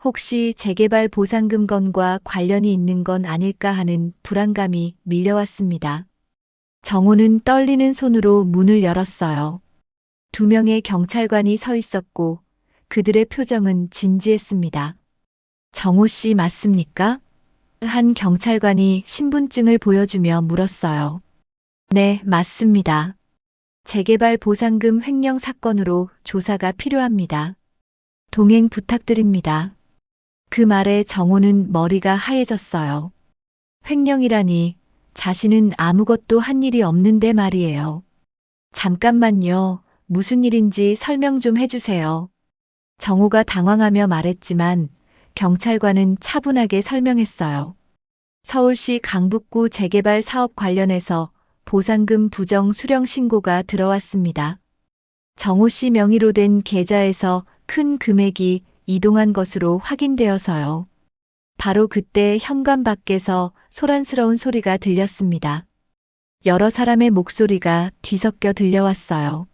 혹시 재개발 보상금 건과 관련이 있는 건 아닐까 하는 불안감이 밀려왔습니다. 정호는 떨리는 손으로 문을 열었어요. 2명의 경찰관이 서 있었고 그들의 표정은 진지했습니다. 정호 씨 맞습니까? 한 경찰관이 신분증을 보여주며 물었어요. 네, 맞습니다. 재개발 보상금 횡령 사건으로 조사가 필요합니다. 동행 부탁드립니다. 그 말에 정호는 머리가 하얘졌어요. 횡령이라니 자신은 아무것도 한 일이 없는데 말이에요. 잠깐만요. 무슨 일인지 설명 좀 해주세요. 정호가 당황하며 말했지만 경찰관은 차분하게 설명했어요. 서울시 강북구 재개발 사업 관련해서 보상금 부정 수령 신고가 들어왔습니다. 정호 씨 명의로 된 계좌에서 큰 금액이 이동한 것으로 확인되어서요. 바로 그때 현관 밖에서 소란스러운 소리가 들렸습니다. 여러 사람의 목소리가 뒤섞여 들려왔어요.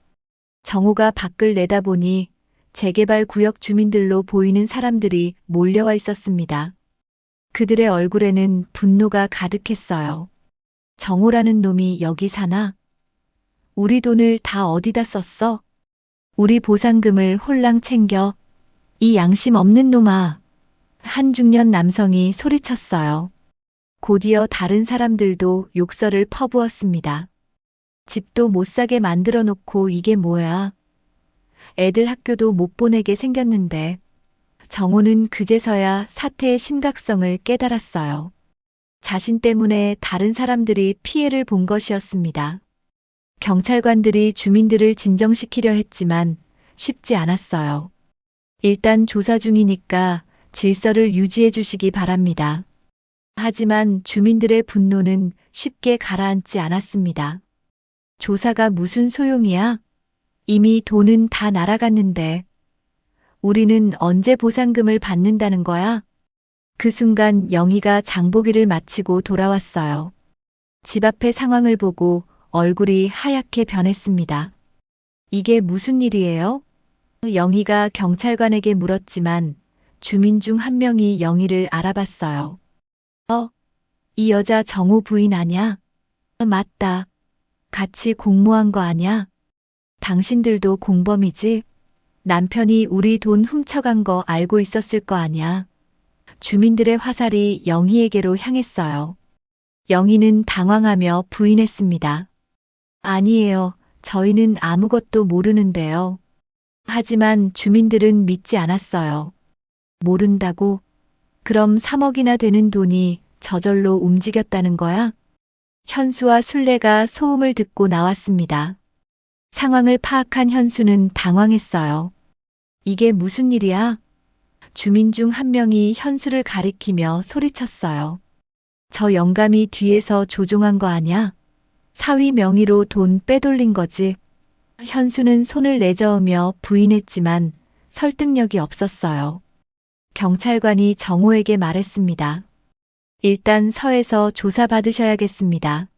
정호가 밖을 내다보니 재개발 구역 주민들로 보이는 사람들이 몰려와 있었습니다. 그들의 얼굴에는 분노가 가득했어요. 정호라는 놈이 여기 사나? 우리 돈을 다 어디다 썼어? 우리 보상금을 홀랑 챙겨. 이 양심 없는 놈아. 한 중년 남성이 소리쳤어요. 곧이어 다른 사람들도 욕설을 퍼부었습니다. 집도 못 사게 만들어 놓고 이게 뭐야? 애들 학교도 못 보내게 생겼는데. 정호는 그제서야 사태의 심각성을 깨달았어요. 자신 때문에 다른 사람들이 피해를 본 것이었습니다. 경찰관들이 주민들을 진정시키려 했지만 쉽지 않았어요. 일단 조사 중이니까 질서를 유지해 주시기 바랍니다. 하지만 주민들의 분노는 쉽게 가라앉지 않았습니다. 조사가 무슨 소용이야? 이미 돈은 다 날아갔는데. 우리는 언제 보상금을 받는다는 거야? 그 순간 영희가 장보기를 마치고 돌아왔어요. 집 앞의 상황을 보고 얼굴이 하얗게 변했습니다. 이게 무슨 일이에요? 영희가 경찰관에게 물었지만 주민 중 한 명이 영희를 알아봤어요. 이 여자 정호 부인 아냐? 맞다. 같이 공모한 거 아냐? 당신들도 공범이지? 남편이 우리 돈 훔쳐간 거 알고 있었을 거 아냐? 주민들의 화살이 영희에게로 향했어요. 영희는 당황하며 부인했습니다. 아니에요. 저희는 아무것도 모르는데요. 하지만 주민들은 믿지 않았어요. 모른다고? 그럼 3억이나 되는 돈이 저절로 움직였다는 거야? 현수와 순례가 소음을 듣고 나왔습니다. 상황을 파악한 현수는 당황했어요. 이게 무슨 일이야? 주민 중 한 명이 현수를 가리키며 소리쳤어요. 저 영감이 뒤에서 조종한 거 아냐? 사위 명의로 돈 빼돌린 거지. 현수는 손을 내저으며 부인했지만 설득력이 없었어요. 경찰관이 정호에게 말했습니다. 일단 서에서 조사받으셔야겠습니다.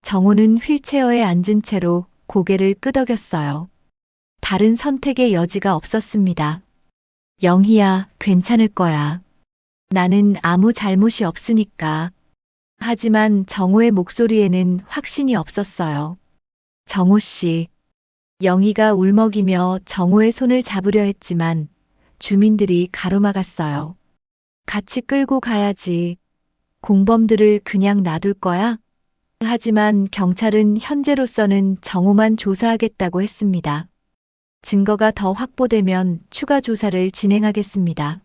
정호는 휠체어에 앉은 채로 고개를 끄덕였어요. 다른 선택의 여지가 없었습니다. 영희야, 괜찮을 거야. 나는 아무 잘못이 없으니까. 하지만 정호의 목소리에는 확신이 없었어요. 정호 씨. 영희가 울먹이며 정호의 손을 잡으려 했지만 주민들이 가로막았어요. 같이 끌고 가야지. 공범들을 그냥 놔둘 거야? 하지만 경찰은 현재로서는 정호만 조사하겠다고 했습니다. 증거가 더 확보되면 추가 조사를 진행하겠습니다.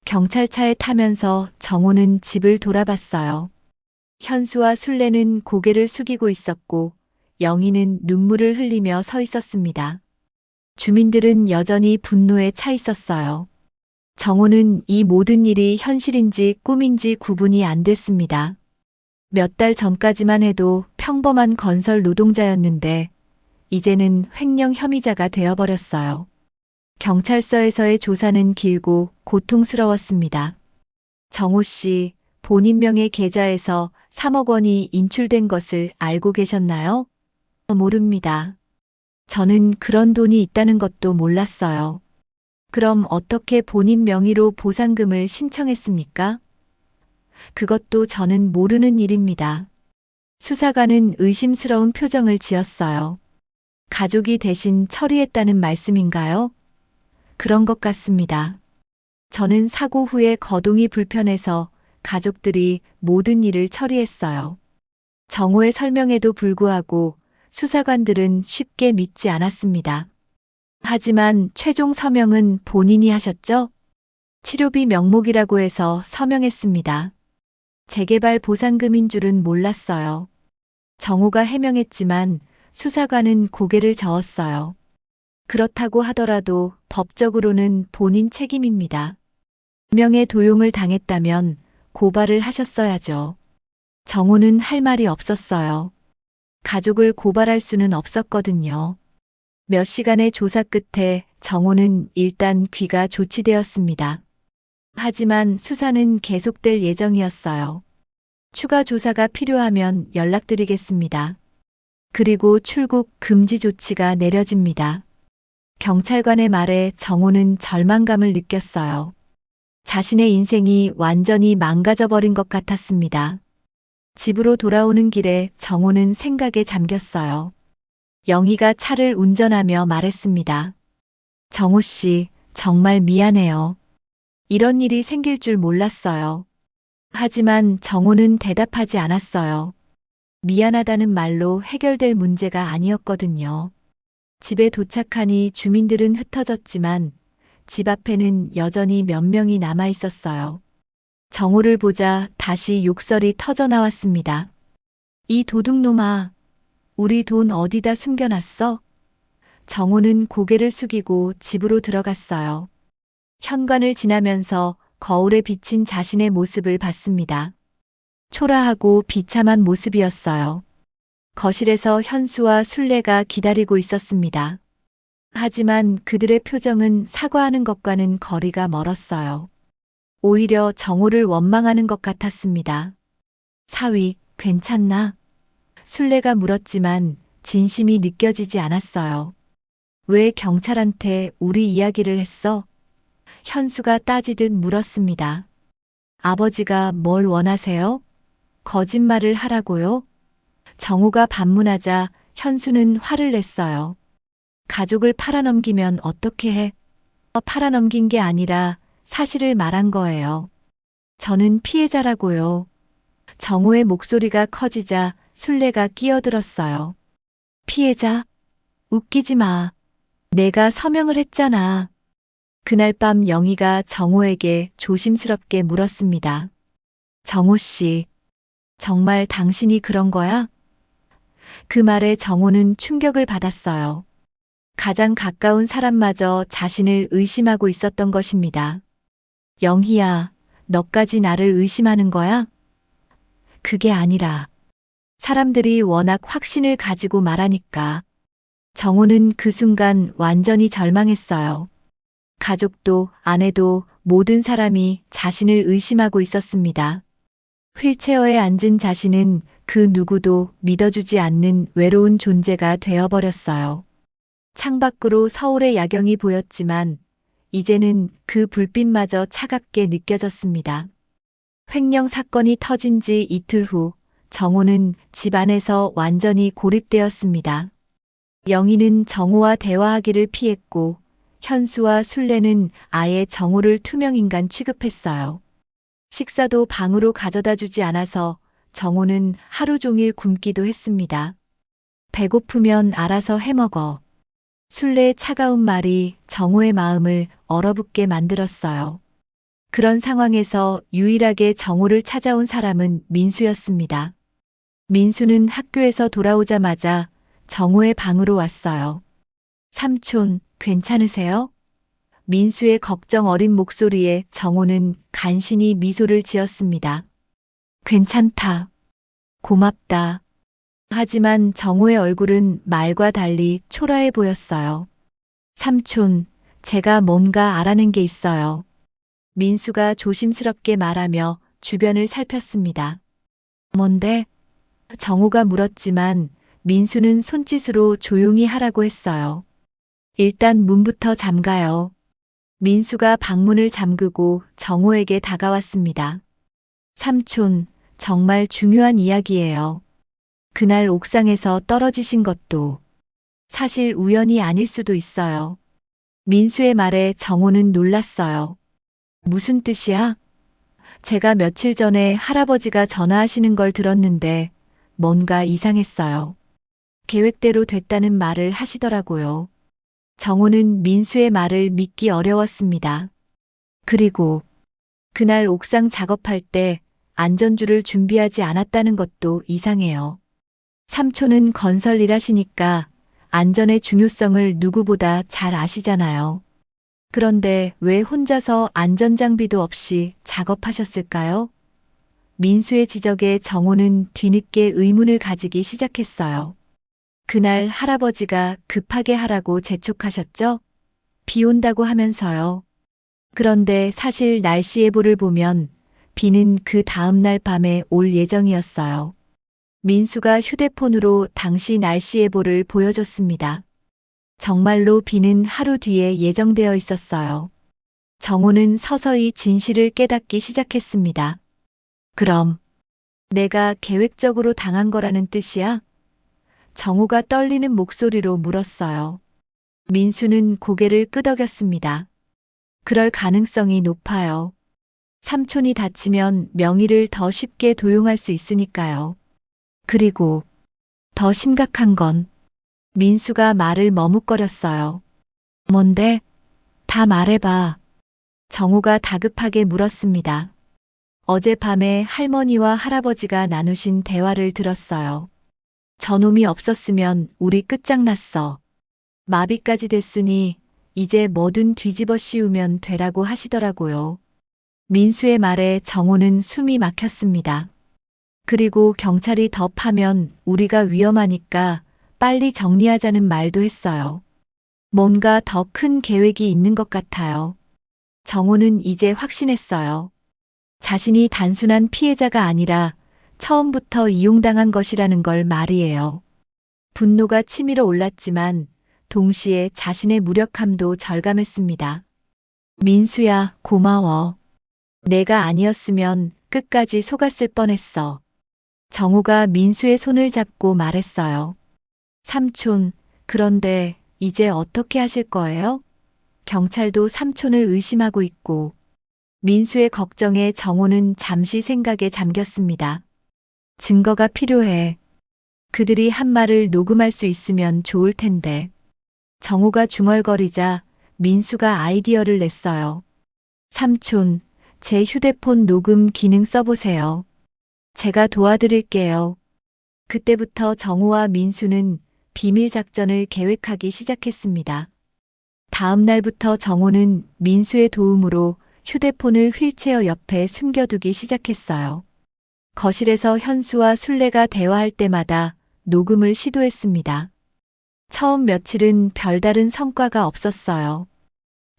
경찰차에 타면서 정호는 집을 돌아봤어요. 현수와 순례는 고개를 숙이고 있었고 영희는 눈물을 흘리며 서 있었습니다. 주민들은 여전히 분노에 차 있었어요. 정호는 이 모든 일이 현실인지 꿈인지 구분이 안 됐습니다. 몇 달 전까지만 해도 평범한 건설 노동자였는데 이제는 횡령 혐의자가 되어버렸어요. 경찰서에서의 조사는 길고 고통스러웠습니다. 정호 씨, 본인 명의 계좌에서 3억 원이 인출된 것을 알고 계셨나요? 모릅니다. 저는 그런 돈이 있다는 것도 몰랐어요. 그럼 어떻게 본인 명의로 보상금을 신청했습니까? 그것도 저는 모르는 일입니다. 수사관은 의심스러운 표정을 지었어요. 가족이 대신 처리했다는 말씀인가요? 그런 것 같습니다. 저는 사고 후에 거동이 불편해서 가족들이 모든 일을 처리했어요. 정호의 설명에도 불구하고 수사관들은 쉽게 믿지 않았습니다. 하지만 최종 서명은 본인이 하셨죠? 치료비 명목이라고 해서 서명했습니다. 재개발 보상금인 줄은 몰랐어요. 정호가 해명했지만 수사관은 고개를 저었어요. 그렇다고 하더라도 법적으로는 본인 책임입니다. 명예 도용을 당했다면 고발을 하셨어야죠. 정호는 할 말이 없었어요. 가족을 고발할 수는 없었거든요. 몇 시간의 조사 끝에 정호는 일단 귀가 조치되었습니다. 하지만 수사는 계속될 예정이었어요. 추가 조사가 필요하면 연락드리겠습니다. 그리고 출국 금지 조치가 내려집니다. 경찰관의 말에 정호는 절망감을 느꼈어요. 자신의 인생이 완전히 망가져버린 것 같았습니다. 집으로 돌아오는 길에 정호는 생각에 잠겼어요. 영희가 차를 운전하며 말했습니다. 정호 씨, 정말 미안해요. 이런 일이 생길 줄 몰랐어요. 하지만 정호는 대답하지 않았어요. 미안하다는 말로 해결될 문제가 아니었거든요. 집에 도착하니 주민들은 흩어졌지만 집 앞에는 여전히 몇 명이 남아 있었어요. 정호를 보자 다시 욕설이 터져 나왔습니다. 이 도둑놈아, 우리 돈 어디다 숨겨놨어? 정호는 고개를 숙이고 집으로 들어갔어요. 현관을 지나면서 거울에 비친 자신의 모습을 봤습니다. 초라하고 비참한 모습이었어요. 거실에서 현수와 순례가 기다리고 있었습니다. 하지만 그들의 표정은 사과하는 것과는 거리가 멀었어요. 오히려 정호를 원망하는 것 같았습니다. 사위, 괜찮나? 순례가 물었지만 진심이 느껴지지 않았어요. 왜 경찰한테 우리 이야기를 했어? 현수가 따지듯 물었습니다. 아버지가 뭘 원하세요? 거짓말을 하라고요? 정호가 반문하자 현수는 화를 냈어요. 가족을 팔아넘기면 어떻게 해? 팔아넘긴 게 아니라 사실을 말한 거예요. 저는 피해자라고요. 정호의 목소리가 커지자 순례가 끼어들었어요. 피해자? 웃기지 마. 내가 서명을 했잖아. 그날 밤 영희가 정호에게 조심스럽게 물었습니다. 정호 씨, 정말 당신이 그런 거야? 그 말에 정호는 충격을 받았어요. 가장 가까운 사람마저 자신을 의심하고 있었던 것입니다. 영희야, 너까지 나를 의심하는 거야? 그게 아니라 사람들이 워낙 확신을 가지고 말하니까. 정호는 그 순간 완전히 절망했어요. 가족도 아내도 모든 사람이 자신을 의심하고 있었습니다. 휠체어에 앉은 자신은 그 누구도 믿어주지 않는 외로운 존재가 되어버렸어요. 창밖으로 서울의 야경이 보였지만 이제는 그 불빛마저 차갑게 느껴졌습니다. 횡령 사건이 터진 지 이틀 후 정호는 집 안에서 완전히 고립되었습니다. 영희는 정호와 대화하기를 피했고 현수와 순례는 아예 정호를 투명인간 취급했어요. 식사도 방으로 가져다 주지 않아서 정호는 하루 종일 굶기도 했습니다. 배고프면 알아서 해먹어. 순례의 차가운 말이 정호의 마음을 얼어붙게 만들었어요. 그런 상황에서 유일하게 정호를 찾아온 사람은 민수였습니다. 민수는 학교에서 돌아오자마자 정호의 방으로 왔어요. 삼촌, 괜찮으세요? 민수의 걱정 어린 목소리에 정호는 간신히 미소를 지었습니다. 괜찮다. 고맙다. 하지만 정호의 얼굴은 말과 달리 초라해 보였어요. 삼촌, 제가 뭔가 알아낸 게 있어요. 민수가 조심스럽게 말하며 주변을 살폈습니다. 뭔데? 정호가 물었지만 민수는 손짓으로 조용히 하라고 했어요. 일단 문부터 잠가요. 민수가 방문을 잠그고 정호에게 다가왔습니다. 삼촌, 정말 중요한 이야기예요. 그날 옥상에서 떨어지신 것도 사실 우연이 아닐 수도 있어요. 민수의 말에 정호는 놀랐어요. 무슨 뜻이야? 제가 며칠 전에 할아버지가 전화하시는 걸 들었는데 뭔가 이상했어요. 계획대로 됐다는 말을 하시더라고요. 정호는 민수의 말을 믿기 어려웠습니다. 그리고 그날 옥상 작업할 때 안전줄을 준비하지 않았다는 것도 이상해요. 삼촌은 건설 일하시니까 안전의 중요성을 누구보다 잘 아시잖아요. 그런데 왜 혼자서 안전장비도 없이 작업하셨을까요? 민수의 지적에 정호는 뒤늦게 의문을 가지기 시작했어요. 그날 할아버지가 급하게 하라고 재촉하셨죠? 비 온다고 하면서요. 그런데 사실 날씨 예보를 보면 비는 그 다음 날 밤에 올 예정이었어요. 민수가 휴대폰으로 당시 날씨 예보를 보여줬습니다. 정말로 비는 하루 뒤에 예정되어 있었어요. 정호는 서서히 진실을 깨닫기 시작했습니다. 그럼 내가 계획적으로 당한 거라는 뜻이야? 정호가 떨리는 목소리로 물었어요. 민수는 고개를 끄덕였습니다. 그럴 가능성이 높아요. 삼촌이 다치면 명의를 더 쉽게 도용할 수 있으니까요. 그리고 더 심각한 건 민수가 말을 머뭇거렸어요. 뭔데? 다 말해봐. 정호가 다급하게 물었습니다. 어젯밤에 할머니와 할아버지가 나누신 대화를 들었어요. 저놈이 없었으면 우리 끝장났어. 마비까지 됐으니 이제 뭐든 뒤집어 씌우면 되라고 하시더라고요. 민수의 말에 정호는 숨이 막혔습니다. 그리고 경찰이 더 파면 우리가 위험하니까 빨리 정리하자는 말도 했어요. 뭔가 더 큰 계획이 있는 것 같아요. 정호는 이제 확신했어요. 자신이 단순한 피해자가 아니라 처음부터 이용당한 것이라는 걸 말이에요. 분노가 치밀어 올랐지만 동시에 자신의 무력함도 절감했습니다. 민수야, 고마워. 내가 아니었으면 끝까지 속았을 뻔했어. 정호가 민수의 손을 잡고 말했어요. 삼촌, 그런데 이제 어떻게 하실 거예요? 경찰도 삼촌을 의심하고 있고. 민수의 걱정에 정호는 잠시 생각에 잠겼습니다. 증거가 필요해. 그들이 한 말을 녹음할 수 있으면 좋을 텐데. 정호가 중얼거리자 민수가 아이디어를 냈어요. 삼촌, 제 휴대폰 녹음 기능 써보세요. 제가 도와드릴게요. 그때부터 정호와 민수는 비밀 작전을 계획하기 시작했습니다. 다음 날부터 정호는 민수의 도움으로 휴대폰을 휠체어 옆에 숨겨두기 시작했어요. 거실에서 현수와 순례가 대화할 때마다 녹음을 시도했습니다. 처음 며칠은 별다른 성과가 없었어요.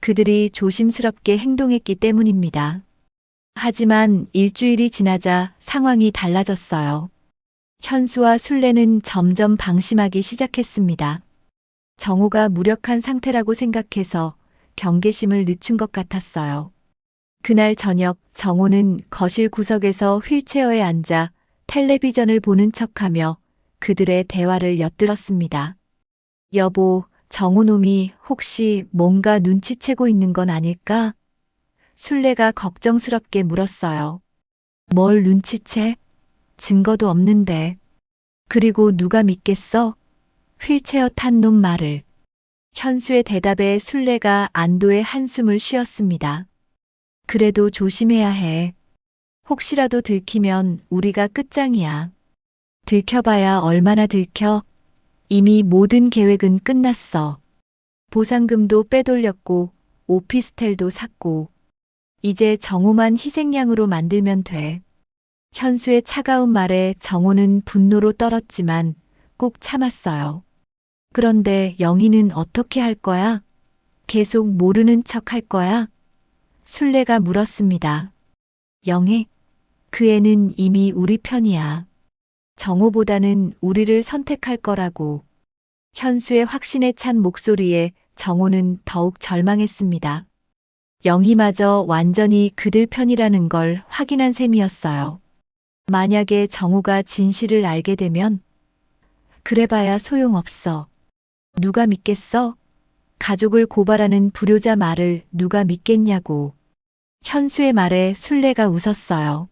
그들이 조심스럽게 행동했기 때문입니다. 하지만 일주일이 지나자 상황이 달라졌어요. 현수와 순례는 점점 방심하기 시작했습니다. 정호가 무력한 상태라고 생각해서 경계심을 늦춘 것 같았어요. 그날 저녁 정호는 거실 구석에서 휠체어에 앉아 텔레비전을 보는 척하며 그들의 대화를 엿들었습니다. 여보, 정호놈이 혹시 뭔가 눈치채고 있는 건 아닐까? 순례가 걱정스럽게 물었어요. 뭘 눈치채? 증거도 없는데. 그리고 누가 믿겠어? 휠체어 탄 놈 말을. 현수의 대답에 순례가 안도의 한숨을 쉬었습니다. 그래도 조심해야 해. 혹시라도 들키면 우리가 끝장이야. 들켜봐야 얼마나 들켜? 이미 모든 계획은 끝났어. 보상금도 빼돌렸고 오피스텔도 샀고 이제 정호만 희생양으로 만들면 돼. 현수의 차가운 말에 정호는 분노로 떨었지만 꾹 참았어요. 그런데 영희는 어떻게 할 거야? 계속 모르는 척 할 거야? 순례가 물었습니다. 영희, 그 애는 이미 우리 편이야. 정호보다는 우리를 선택할 거라고. 현수의 확신에 찬 목소리에 정호는 더욱 절망했습니다. 영희마저 완전히 그들 편이라는 걸 확인한 셈이었어요. 만약에 정호가 진실을 알게 되면 그래봐야 소용없어. 누가 믿겠어? 가족을 고발하는 불효자 말을 누가 믿겠냐고. 현수의 말에 순례가 웃었어요.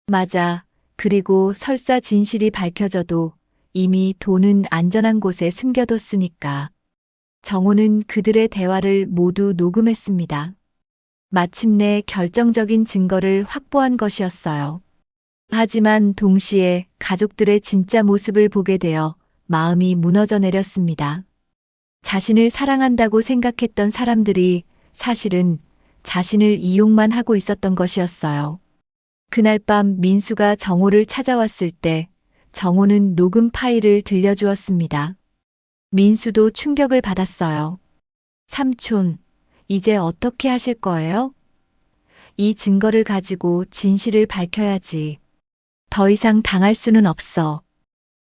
맞아. 그리고 설사 진실이 밝혀져도 이미 돈은 안전한 곳에 숨겨뒀으니까. 정호는 그들의 대화를 모두 녹음했습니다. 마침내 결정적인 증거를 확보한 것이었어요. 하지만 동시에 가족들의 진짜 모습을 보게 되어 마음이 무너져 내렸습니다. 자신을 사랑한다고 생각했던 사람들이 사실은 자신을 이용만 하고 있었던 것이었어요. 그날 밤 민수가 정호를 찾아왔을 때 정호는 녹음 파일을 들려주었습니다. 민수도 충격을 받았어요. 삼촌, 이제 어떻게 하실 거예요? 이 증거를 가지고 진실을 밝혀야지. 더 이상 당할 수는 없어.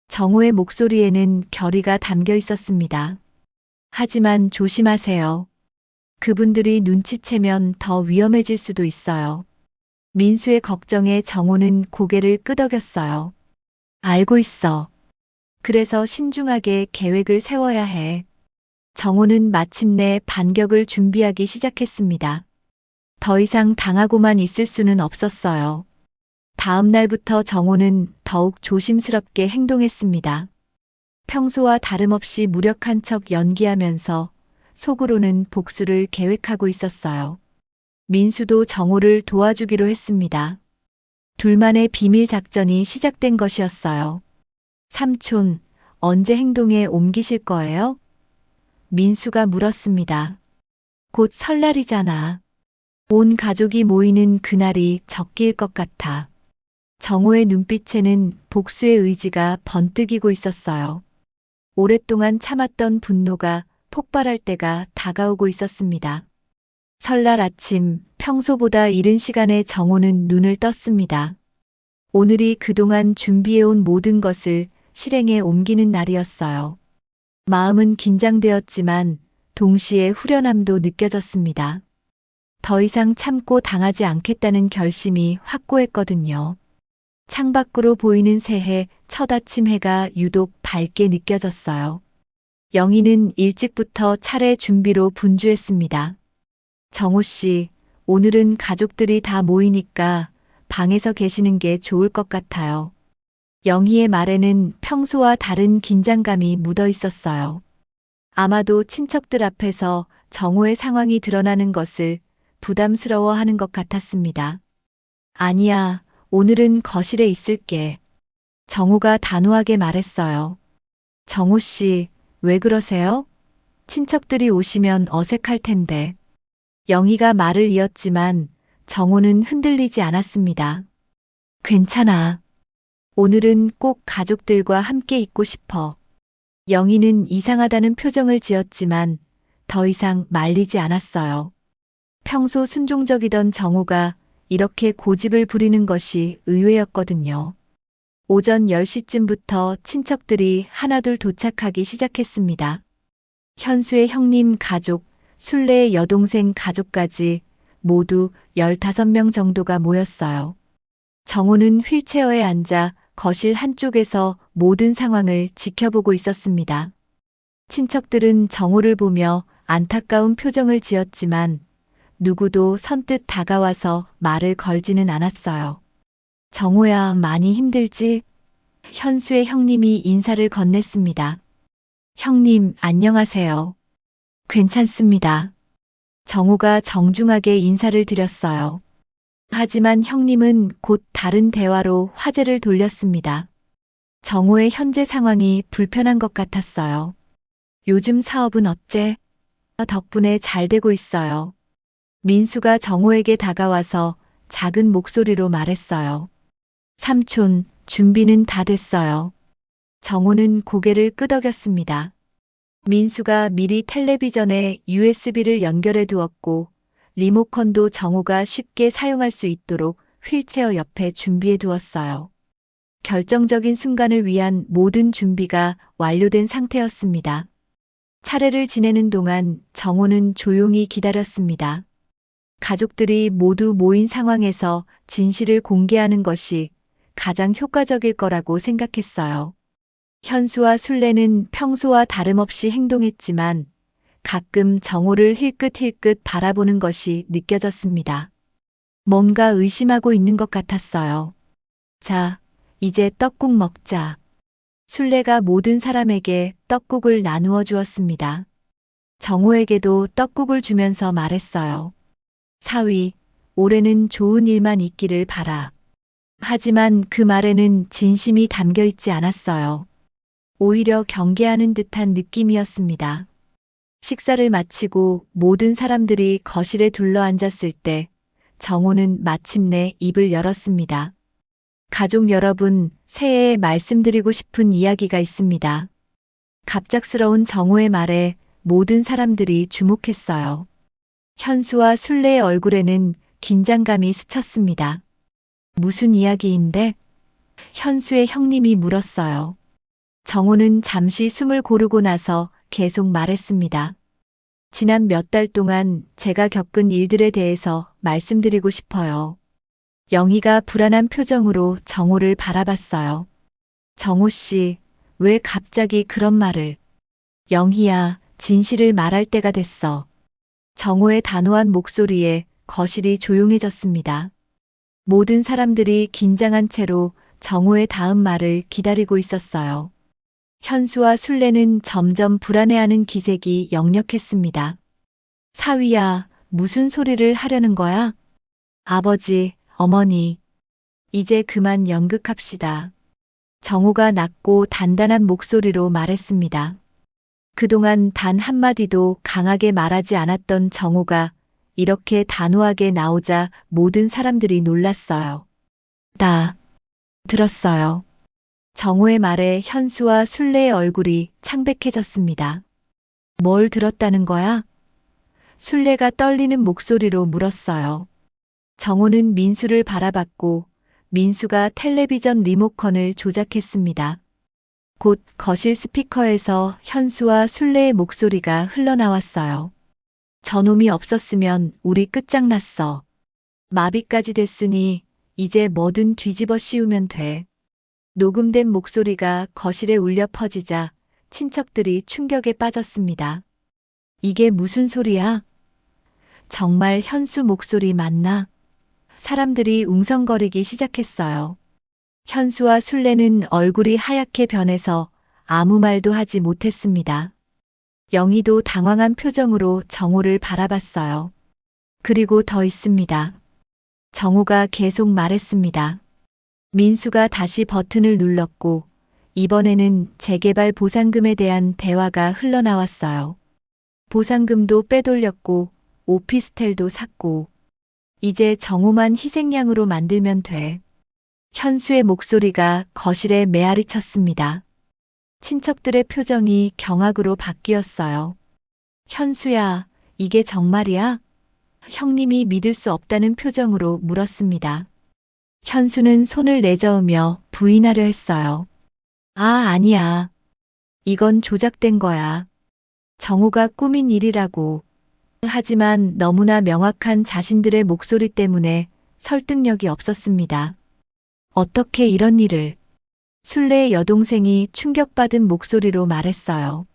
정호의 목소리에는 결의가 담겨 있었습니다. 하지만 조심하세요. 그분들이 눈치채면 더 위험해질 수도 있어요. 민수의 걱정에 정호는 고개를 끄덕였어요. 알고 있어. 그래서 신중하게 계획을 세워야 해. 정호는 마침내 반격을 준비하기 시작했습니다. 더 이상 당하고만 있을 수는 없었어요. 다음 날부터 정호는 더욱 조심스럽게 행동했습니다. 평소와 다름없이 무력한 척 연기하면서 속으로는 복수를 계획하고 있었어요. 민수도 정호를 도와주기로 했습니다. 둘만의 비밀 작전이 시작된 것이었어요. 삼촌, 언제 행동에 옮기실 거예요? 민수가 물었습니다. 곧 설날이잖아. 온 가족이 모이는 그날이 적기일 것 같아. 정호의 눈빛에는 복수의 의지가 번뜩이고 있었어요. 오랫동안 참았던 분노가 폭발할 때가 다가오고 있었습니다. 설날 아침, 평소보다 이른 시간에 정호는 눈을 떴습니다. 오늘이 그동안 준비해온 모든 것을 실행에 옮기는 날이었어요. 마음은 긴장되었지만 동시에 후련함도 느껴졌습니다. 더 이상 참고 당하지 않겠다는 결심이 확고했거든요. 창밖으로 보이는 새해 첫 아침 해가 유독 밝게 느껴졌어요. 영희는 일찍부터 차례 준비로 분주했습니다. 정호 씨, 오늘은 가족들이 다 모이니까 방에서 계시는 게 좋을 것 같아요. 영희의 말에는 평소와 다른 긴장감이 묻어 있었어요. 아마도 친척들 앞에서 정호의 상황이 드러나는 것을 부담스러워하는 것 같았습니다. 아니야, 오늘은 거실에 있을게. 정호가 단호하게 말했어요. 정호 씨, 왜 그러세요? 친척들이 오시면 어색할 텐데. 영희가 말을 이었지만 정호는 흔들리지 않았습니다. 괜찮아. 오늘은 꼭 가족들과 함께 있고 싶어. 영희는 이상하다는 표정을 지었지만 더 이상 말리지 않았어요. 평소 순종적이던 정호가 이렇게 고집을 부리는 것이 의외였거든요. 오전 10시쯤부터 친척들이 하나둘 도착하기 시작했습니다. 현수의 형님 가족, 순례의 여동생 가족까지 모두 15명 정도가 모였어요. 정호는 휠체어에 앉아 거실 한쪽에서 모든 상황을 지켜보고 있었습니다. 친척들은 정호를 보며 안타까운 표정을 지었지만 누구도 선뜻 다가와서 말을 걸지는 않았어요. 정호야, 많이 힘들지? 현수의 형님이 인사를 건넸습니다. 형님, 안녕하세요. 괜찮습니다. 정호가 정중하게 인사를 드렸어요. 하지만 형님은 곧 다른 대화로 화제를 돌렸습니다. 정호의 현재 상황이 불편한 것 같았어요. 요즘 사업은 어째? 덕분에 잘 되고 있어요. 민수가 정호에게 다가와서 작은 목소리로 말했어요. 삼촌, 준비는 다 됐어요. 정호는 고개를 끄덕였습니다. 민수가 미리 텔레비전에 USB를 연결해 두었고 리모컨도 정호가 쉽게 사용할 수 있도록 휠체어 옆에 준비해 두었어요. 결정적인 순간을 위한 모든 준비가 완료된 상태였습니다. 차례를 지내는 동안 정호는 조용히 기다렸습니다. 가족들이 모두 모인 상황에서 진실을 공개하는 것이 가장 효과적일 거라고 생각했어요. 현수와 순례는 평소와 다름없이 행동했지만 가끔 정호를 힐끗힐끗 바라보는 것이 느껴졌습니다. 뭔가 의심하고 있는 것 같았어요. 자, 이제 떡국 먹자. 순례가 모든 사람에게 떡국을 나누어 주었습니다. 정호에게도 떡국을 주면서 말했어요. 사위, 올해는 좋은 일만 있기를 바라. 하지만 그 말에는 진심이 담겨 있지 않았어요. 오히려 경계하는 듯한 느낌이었습니다. 식사를 마치고 모든 사람들이 거실에 둘러앉았을 때 정호는 마침내 입을 열었습니다. 가족 여러분, 새해에 말씀드리고 싶은 이야기가 있습니다. 갑작스러운 정호의 말에 모든 사람들이 주목했어요. 현수와 순례의 얼굴에는 긴장감이 스쳤습니다. 무슨 이야기인데? 현수의 형님이 물었어요. 정호는 잠시 숨을 고르고 나서 계속 말했습니다. 지난 몇 달 동안 제가 겪은 일들에 대해서 말씀드리고 싶어요. 영희가 불안한 표정으로 정호를 바라봤어요. 정호 씨, 왜 갑자기 그런 말을? 영희야, 진실을 말할 때가 됐어. 정호의 단호한 목소리에 거실이 조용해졌습니다. 모든 사람들이 긴장한 채로 정호의 다음 말을 기다리고 있었어요. 현수와 순례는 점점 불안해하는 기색이 역력했습니다. 사위야, 무슨 소리를 하려는 거야? 아버지, 어머니, 이제 그만 연극합시다. 정호가 낮고 단단한 목소리로 말했습니다. 그동안 단 한마디도 강하게 말하지 않았던 정호가 이렇게 단호하게 나오자 모든 사람들이 놀랐어요. 다 들었어요. 정호의 말에 현수와 순례의 얼굴이 창백해졌습니다. 뭘 들었다는 거야? 순례가 떨리는 목소리로 물었어요. 정호는 민수를 바라봤고 민수가 텔레비전 리모컨을 조작했습니다. 곧 거실 스피커에서 현수와 순례의 목소리가 흘러나왔어요. 저놈이 없었으면 우리 끝장났어. 마비까지 됐으니 이제 뭐든 뒤집어 씌우면 돼. 녹음된 목소리가 거실에 울려 퍼지자 친척들이 충격에 빠졌습니다. 이게 무슨 소리야? 정말 현수 목소리 맞나? 사람들이 웅성거리기 시작했어요. 현수와 순례는 얼굴이 하얗게 변해서 아무 말도 하지 못했습니다. 영희도 당황한 표정으로 정호를 바라봤어요. 그리고 더 있습니다. 정호가 계속 말했습니다. 민수가 다시 버튼을 눌렀고 이번에는 재개발 보상금에 대한 대화가 흘러나왔어요. 보상금도 빼돌렸고 오피스텔도 샀고 이제 정호만 희생양으로 만들면 돼. 현수의 목소리가 거실에 메아리 쳤습니다. 친척들의 표정이 경악으로 바뀌었어요. 현수야, 이게 정말이야? 형님이 믿을 수 없다는 표정으로 물었습니다. 현수는 손을 내저으며 부인하려 했어요. 아니야. 이건 조작된 거야. 정호가 꾸민 일이라고. 하지만 너무나 명확한 자신들의 목소리 때문에 설득력이 없었습니다. 어떻게 이런 일을? 순례의 여동생이 충격받은 목소리로 말했어요.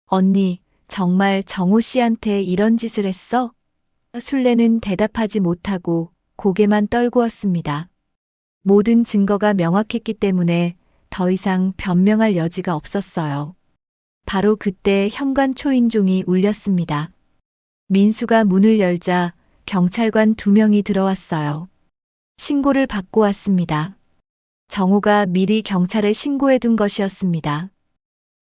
언니, 정말 정호 씨한테 이런 짓을 했어? 순례는 대답하지 못하고 고개만 떨구었습니다. 모든 증거가 명확했기 때문에 더 이상 변명할 여지가 없었어요. 바로 그때 현관 초인종이 울렸습니다. 민수가 문을 열자 경찰관 2명이 들어왔어요. 신고를 받고 왔습니다. 정호가 미리 경찰에 신고해둔 것이었습니다.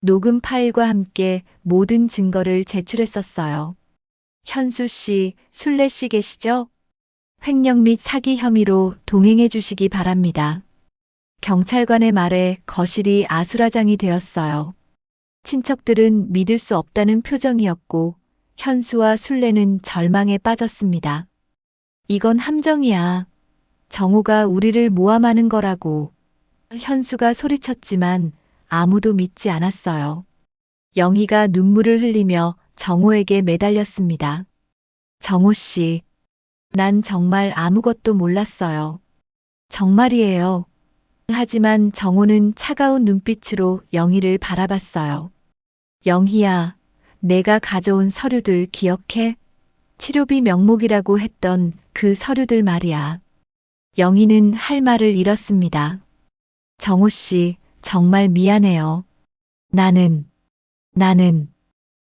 녹음 파일과 함께 모든 증거를 제출했었어요. 현수 씨, 순례 씨 계시죠? 횡령 및 사기 혐의로 동행해 주시기 바랍니다. 경찰관의 말에 거실이 아수라장이 되었어요. 친척들은 믿을 수 없다는 표정이었고 현수와 순례는 절망에 빠졌습니다. 이건 함정이야. 정호가 우리를 모함하는 거라고. 현수가 소리쳤지만 아무도 믿지 않았어요. 영희가 눈물을 흘리며 정호에게 매달렸습니다. 정호 씨, 난 정말 아무것도 몰랐어요. 정말이에요. 하지만 정호는 차가운 눈빛으로 영희를 바라봤어요. 영희야, 내가 가져온 서류들 기억해? 치료비 명목이라고 했던 그 서류들 말이야. 영희는 할 말을 잃었습니다. 정호 씨, 정말 미안해요. 나는.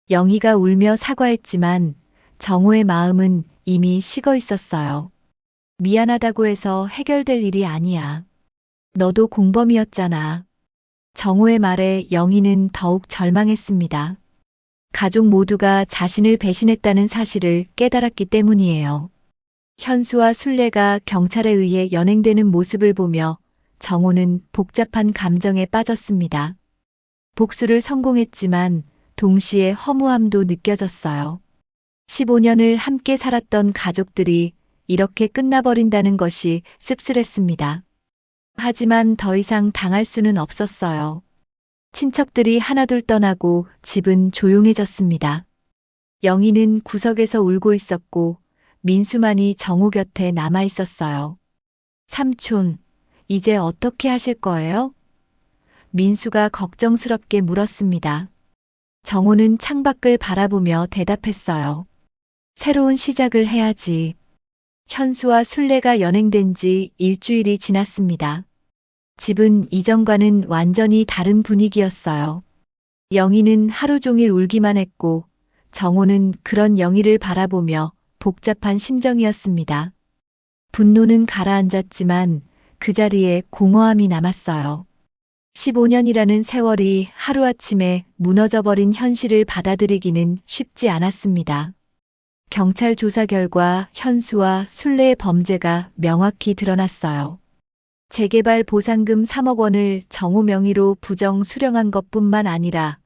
영희가 울며 사과했지만 정호의 마음은 이미 식어 있었어요. 미안하다고 해서 해결될 일이 아니야. 너도 공범이었잖아. 정호의 말에 영희는 더욱 절망했습니다. 가족 모두가 자신을 배신했다는 사실을 깨달았기 때문이에요. 현수와 순례가 경찰에 의해 연행되는 모습을 보며 정호는 복잡한 감정에 빠졌습니다. 복수를 성공했지만 동시에 허무함도 느껴졌어요. 15년을 함께 살았던 가족들이 이렇게 끝나버린다는 것이 씁쓸했습니다. 하지만 더 이상 당할 수는 없었어요. 친척들이 하나둘 떠나고 집은 조용해졌습니다. 영희는 구석에서 울고 있었고 민수만이 정호 곁에 남아 있었어요. 삼촌, 이제 어떻게 하실 거예요? 민수가 걱정스럽게 물었습니다. 정호는 창밖을 바라보며 대답했어요. 새로운 시작을 해야지. 현수와 순례가 연행된 지 일주일이 지났습니다. 집은 이전과는 완전히 다른 분위기였어요. 영희는 하루 종일 울기만 했고 정호는 그런 영희를 바라보며 복잡한 심정이었습니다. 분노는 가라앉았지만 그 자리에 공허함이 남았어요. 15년이라는 세월이 하루아침에 무너져버린 현실을 받아들이기는 쉽지 않았습니다. 경찰 조사 결과 현수와 순례의 범죄가 명확히 드러났어요. 재개발 보상금 3억 원을 정호 명의로 부정 수령한 것뿐만 아니라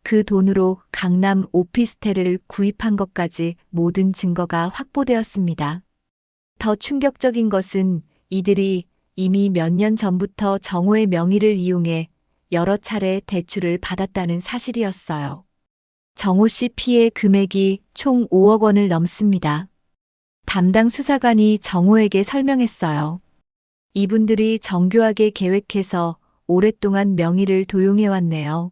그 돈으로 강남 오피스텔을 구입한 것까지 모든 증거가 확보되었습니다. 더 충격적인 것은 이들이 이미 몇 년 전부터 정호의 명의를 이용해 여러 차례 대출을 받았다는 사실이었어요. 정호 씨 피해 금액이 총 5억 원을 넘습니다. 담당 수사관이 정호에게 설명했어요. 이분들이 정교하게 계획해서 오랫동안 명의를 도용해왔네요.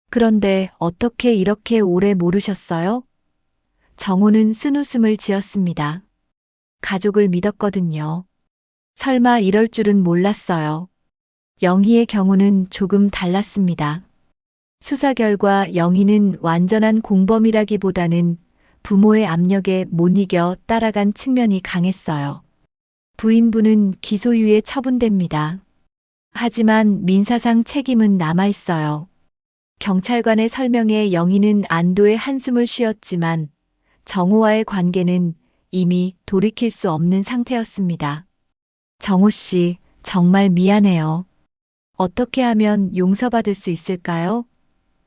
그런데 어떻게 이렇게 오래 모르셨어요? 정호는 쓴웃음을 지었습니다. 가족을 믿었거든요. 설마 이럴 줄은 몰랐어요. 영희의 경우는 조금 달랐습니다. 수사 결과 영희는 완전한 공범이라기보다는 부모의 압력에 못 이겨 따라간 측면이 강했어요. 부인부는 기소유예 처분됩니다. 하지만 민사상 책임은 남아있어요. 경찰관의 설명에 영희는 안도의 한숨을 쉬었지만 정호와의 관계는 이미 돌이킬 수 없는 상태였습니다. 정호 씨, 정말 미안해요. 어떻게 하면 용서받을 수 있을까요?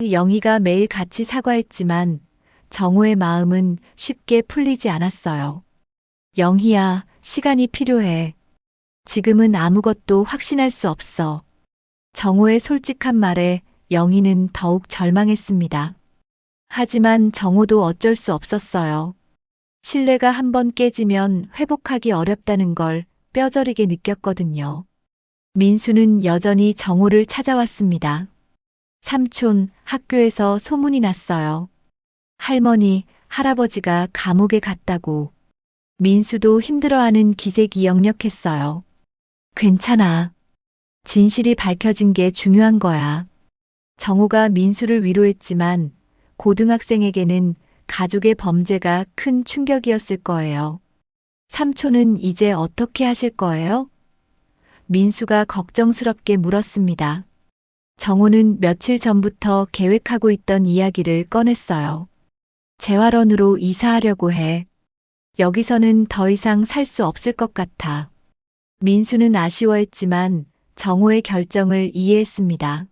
영희가 매일 같이 사과했지만 정호의 마음은 쉽게 풀리지 않았어요. 영희야, 시간이 필요해. 지금은 아무것도 확신할 수 없어. 정호의 솔직한 말에 영희는 더욱 절망했습니다. 하지만 정호도 어쩔 수 없었어요. 신뢰가 한번 깨지면 회복하기 어렵다는 걸 뼈저리게 느꼈거든요. 민수는 여전히 정호를 찾아왔습니다. 삼촌, 학교에서 소문이 났어요. 할머니, 할아버지가 감옥에 갔다고. 민수도 힘들어하는 기색이 역력했어요. 괜찮아. 진실이 밝혀진 게 중요한 거야. 정호가 민수를 위로했지만 고등학생에게는 가족의 범죄가 큰 충격이었을 거예요. 삼촌은 이제 어떻게 하실 거예요? 민수가 걱정스럽게 물었습니다. 정호는 며칠 전부터 계획하고 있던 이야기를 꺼냈어요. 재활원으로 이사하려고 해. 여기서는 더 이상 살 수 없을 것 같아. 민수는 아쉬워했지만 정호의 결정을 이해했습니다.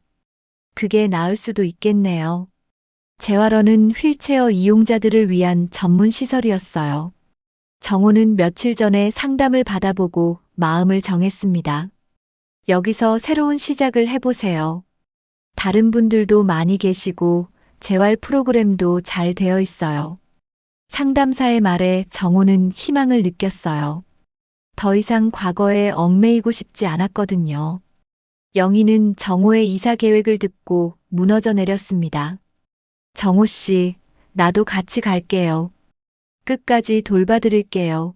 그게 나을 수도 있겠네요. 재활원은 휠체어 이용자들을 위한 전문 시설이었어요. 정호는 며칠 전에 상담을 받아보고 마음을 정했습니다. 여기서 새로운 시작을 해보세요. 다른 분들도 많이 계시고 재활 프로그램도 잘 되어 있어요. 상담사의 말에 정호는 희망을 느꼈어요. 더 이상 과거에 얽매이고 싶지 않았거든요. 영희는 정호의 이사 계획을 듣고 무너져 내렸습니다. 정호 씨, 나도 같이 갈게요. 끝까지 돌봐드릴게요.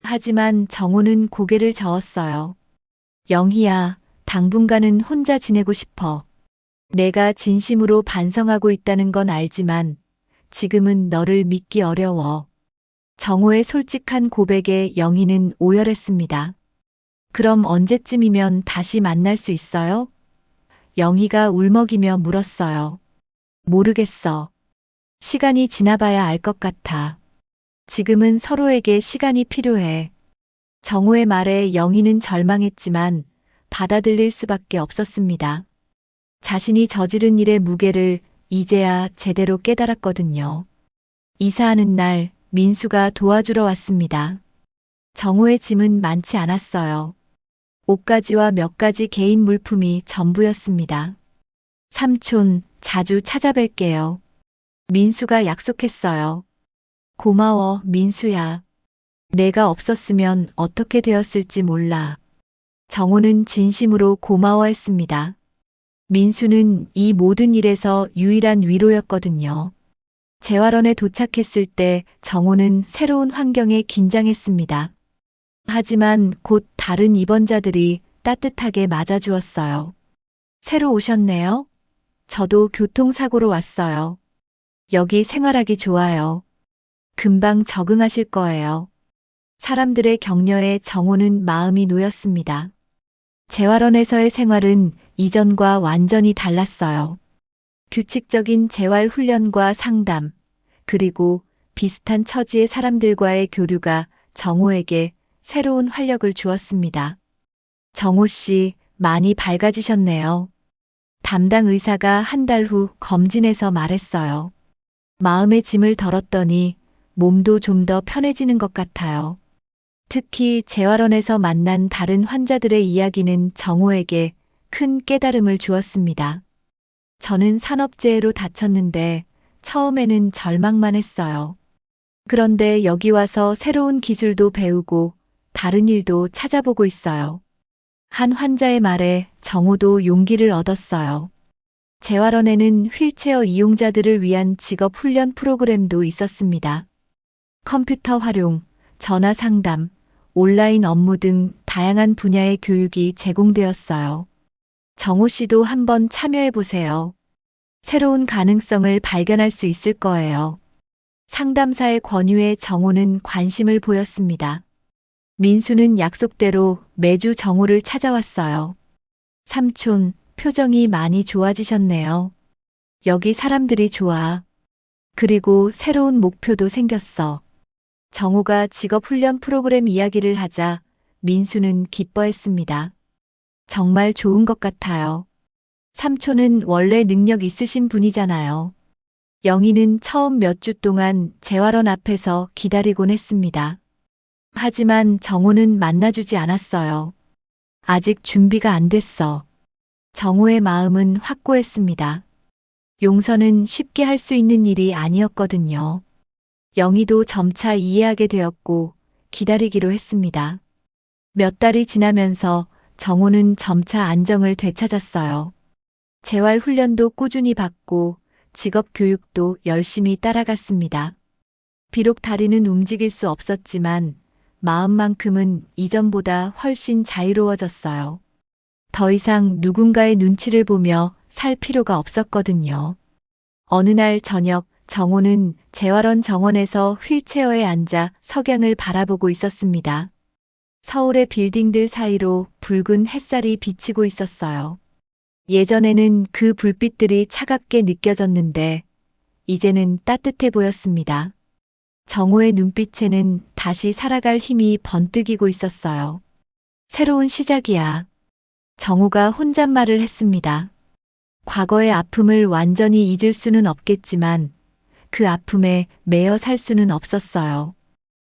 하지만 정호는 고개를 저었어요. 영희야, 당분간은 혼자 지내고 싶어. 내가 진심으로 반성하고 있다는 건 알지만 지금은 너를 믿기 어려워. 정호의 솔직한 고백에 영희는 오열했습니다. 그럼 언제쯤이면 다시 만날 수 있어요? 영희가 울먹이며 물었어요. 모르겠어. 시간이 지나봐야 알 것 같아. 지금은 서로에게 시간이 필요해. 정호의 말에 영희는 절망했지만 받아들일 수밖에 없었습니다. 자신이 저지른 일의 무게를 이제야 제대로 깨달았거든요. 이사하는 날 민수가 도와주러 왔습니다. 정호의 짐은 많지 않았어요. 옷가지와 몇 가지 개인 물품이 전부였습니다. 삼촌, 자주 찾아뵐게요. 민수가 약속했어요. 고마워, 민수야. 내가 없었으면 어떻게 되었을지 몰라. 정호는 진심으로 고마워했습니다. 민수는 이 모든 일에서 유일한 위로였거든요. 재활원에 도착했을 때 정호는 새로운 환경에 긴장했습니다. 하지만 곧 다른 입원자들이 따뜻하게 맞아주었어요. 새로 오셨네요. 저도 교통사고로 왔어요. 여기 생활하기 좋아요. 금방 적응하실 거예요. 사람들의 격려에 정호는 마음이 놓였습니다. 재활원에서의 생활은 이전과 완전히 달랐어요. 규칙적인 재활 훈련과 상담, 그리고 비슷한 처지의 사람들과의 교류가 정호에게 새로운 활력을 주었습니다. 정호 씨, 많이 밝아지셨네요. 담당 의사가 한 달 후 검진에서 말했어요. 마음의 짐을 덜었더니 몸도 좀 더 편해지는 것 같아요. 특히 재활원에서 만난 다른 환자들의 이야기는 정호에게 큰 깨달음을 주었습니다. 저는 산업재해로 다쳤는데 처음에는 절망만 했어요. 그런데 여기 와서 새로운 기술도 배우고 다른 일도 찾아보고 있어요. 한 환자의 말에 정호도 용기를 얻었어요. 재활원에는 휠체어 이용자들을 위한 직업 훈련 프로그램도 있었습니다. 컴퓨터 활용, 전화 상담, 온라인 업무 등 다양한 분야의 교육이 제공되었어요. 정호 씨도 한번 참여해 보세요. 새로운 가능성을 발견할 수 있을 거예요. 상담사의 권유에 정호는 관심을 보였습니다. 민수는 약속대로 매주 정호를 찾아왔어요. 삼촌, 표정이 많이 좋아지셨네요. 여기 사람들이 좋아. 그리고 새로운 목표도 생겼어. 정호가 직업훈련 프로그램 이야기를 하자 민수는 기뻐했습니다. 정말 좋은 것 같아요. 삼촌은 원래 능력 있으신 분이잖아요. 영희는 처음 몇 주 동안 재활원 앞에서 기다리곤 했습니다. 하지만 정호는 만나주지 않았어요. 아직 준비가 안 됐어. 정호의 마음은 확고했습니다. 용서는 쉽게 할 수 있는 일이 아니었거든요. 영희도 점차 이해하게 되었고 기다리기로 했습니다. 몇 달이 지나면서 정호는 점차 안정을 되찾았어요. 재활 훈련도 꾸준히 받고 직업 교육도 열심히 따라갔습니다. 비록 다리는 움직일 수 없었지만 마음만큼은 이전보다 훨씬 자유로워졌어요. 더 이상 누군가의 눈치를 보며 살 필요가 없었거든요. 어느 날 저녁 정호는 재활원 정원에서 휠체어에 앉아 석양을 바라보고 있었습니다. 서울의 빌딩들 사이로 붉은 햇살이 비치고 있었어요. 예전에는 그 불빛들이 차갑게 느껴졌는데 이제는 따뜻해 보였습니다. 정호의 눈빛에는 다시 살아갈 힘이 번뜩이고 있었어요. 새로운 시작이야. 정호가 혼잣말을 했습니다. 과거의 아픔을 완전히 잊을 수는 없겠지만 그 아픔에 매여 살 수는 없었어요.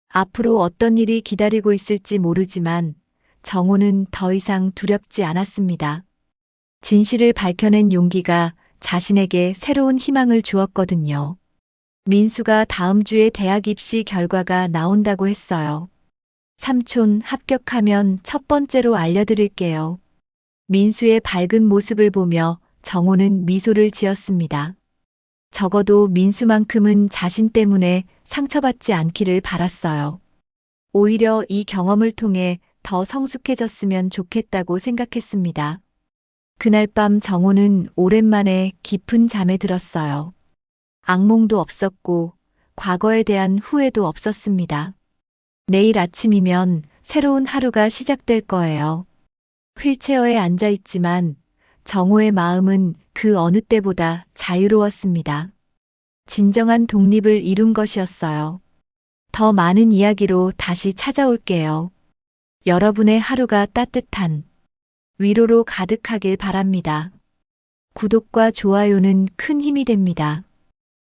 앞으로 어떤 일이 기다리고 있을지 모르지만 정호는 더 이상 두렵지 않았습니다. 진실을 밝혀낸 용기가 자신에게 새로운 희망을 주었거든요. 민수가 다음 주에 대학 입시 결과가 나온다고 했어요. 삼촌 합격하면 첫 번째로 알려드릴게요. 민수의 밝은 모습을 보며 정호는 미소를 지었습니다. 적어도 민수만큼은 자신 때문에 상처받지 않기를 바랐어요. 오히려 이 경험을 통해 더 성숙해졌으면 좋겠다고 생각했습니다. 그날 밤 정호는 오랜만에 깊은 잠에 들었어요. 악몽도 없었고 과거에 대한 후회도 없었습니다. 내일 아침이면 새로운 하루가 시작될 거예요. 휠체어에 앉아 있지만 정호의 마음은 그 어느 때보다 자유로웠습니다. 진정한 독립을 이룬 것이었어요. 더 많은 이야기로 다시 찾아올게요. 여러분의 하루가 따뜻한 위로로 가득하길 바랍니다. 구독과 좋아요는 큰 힘이 됩니다.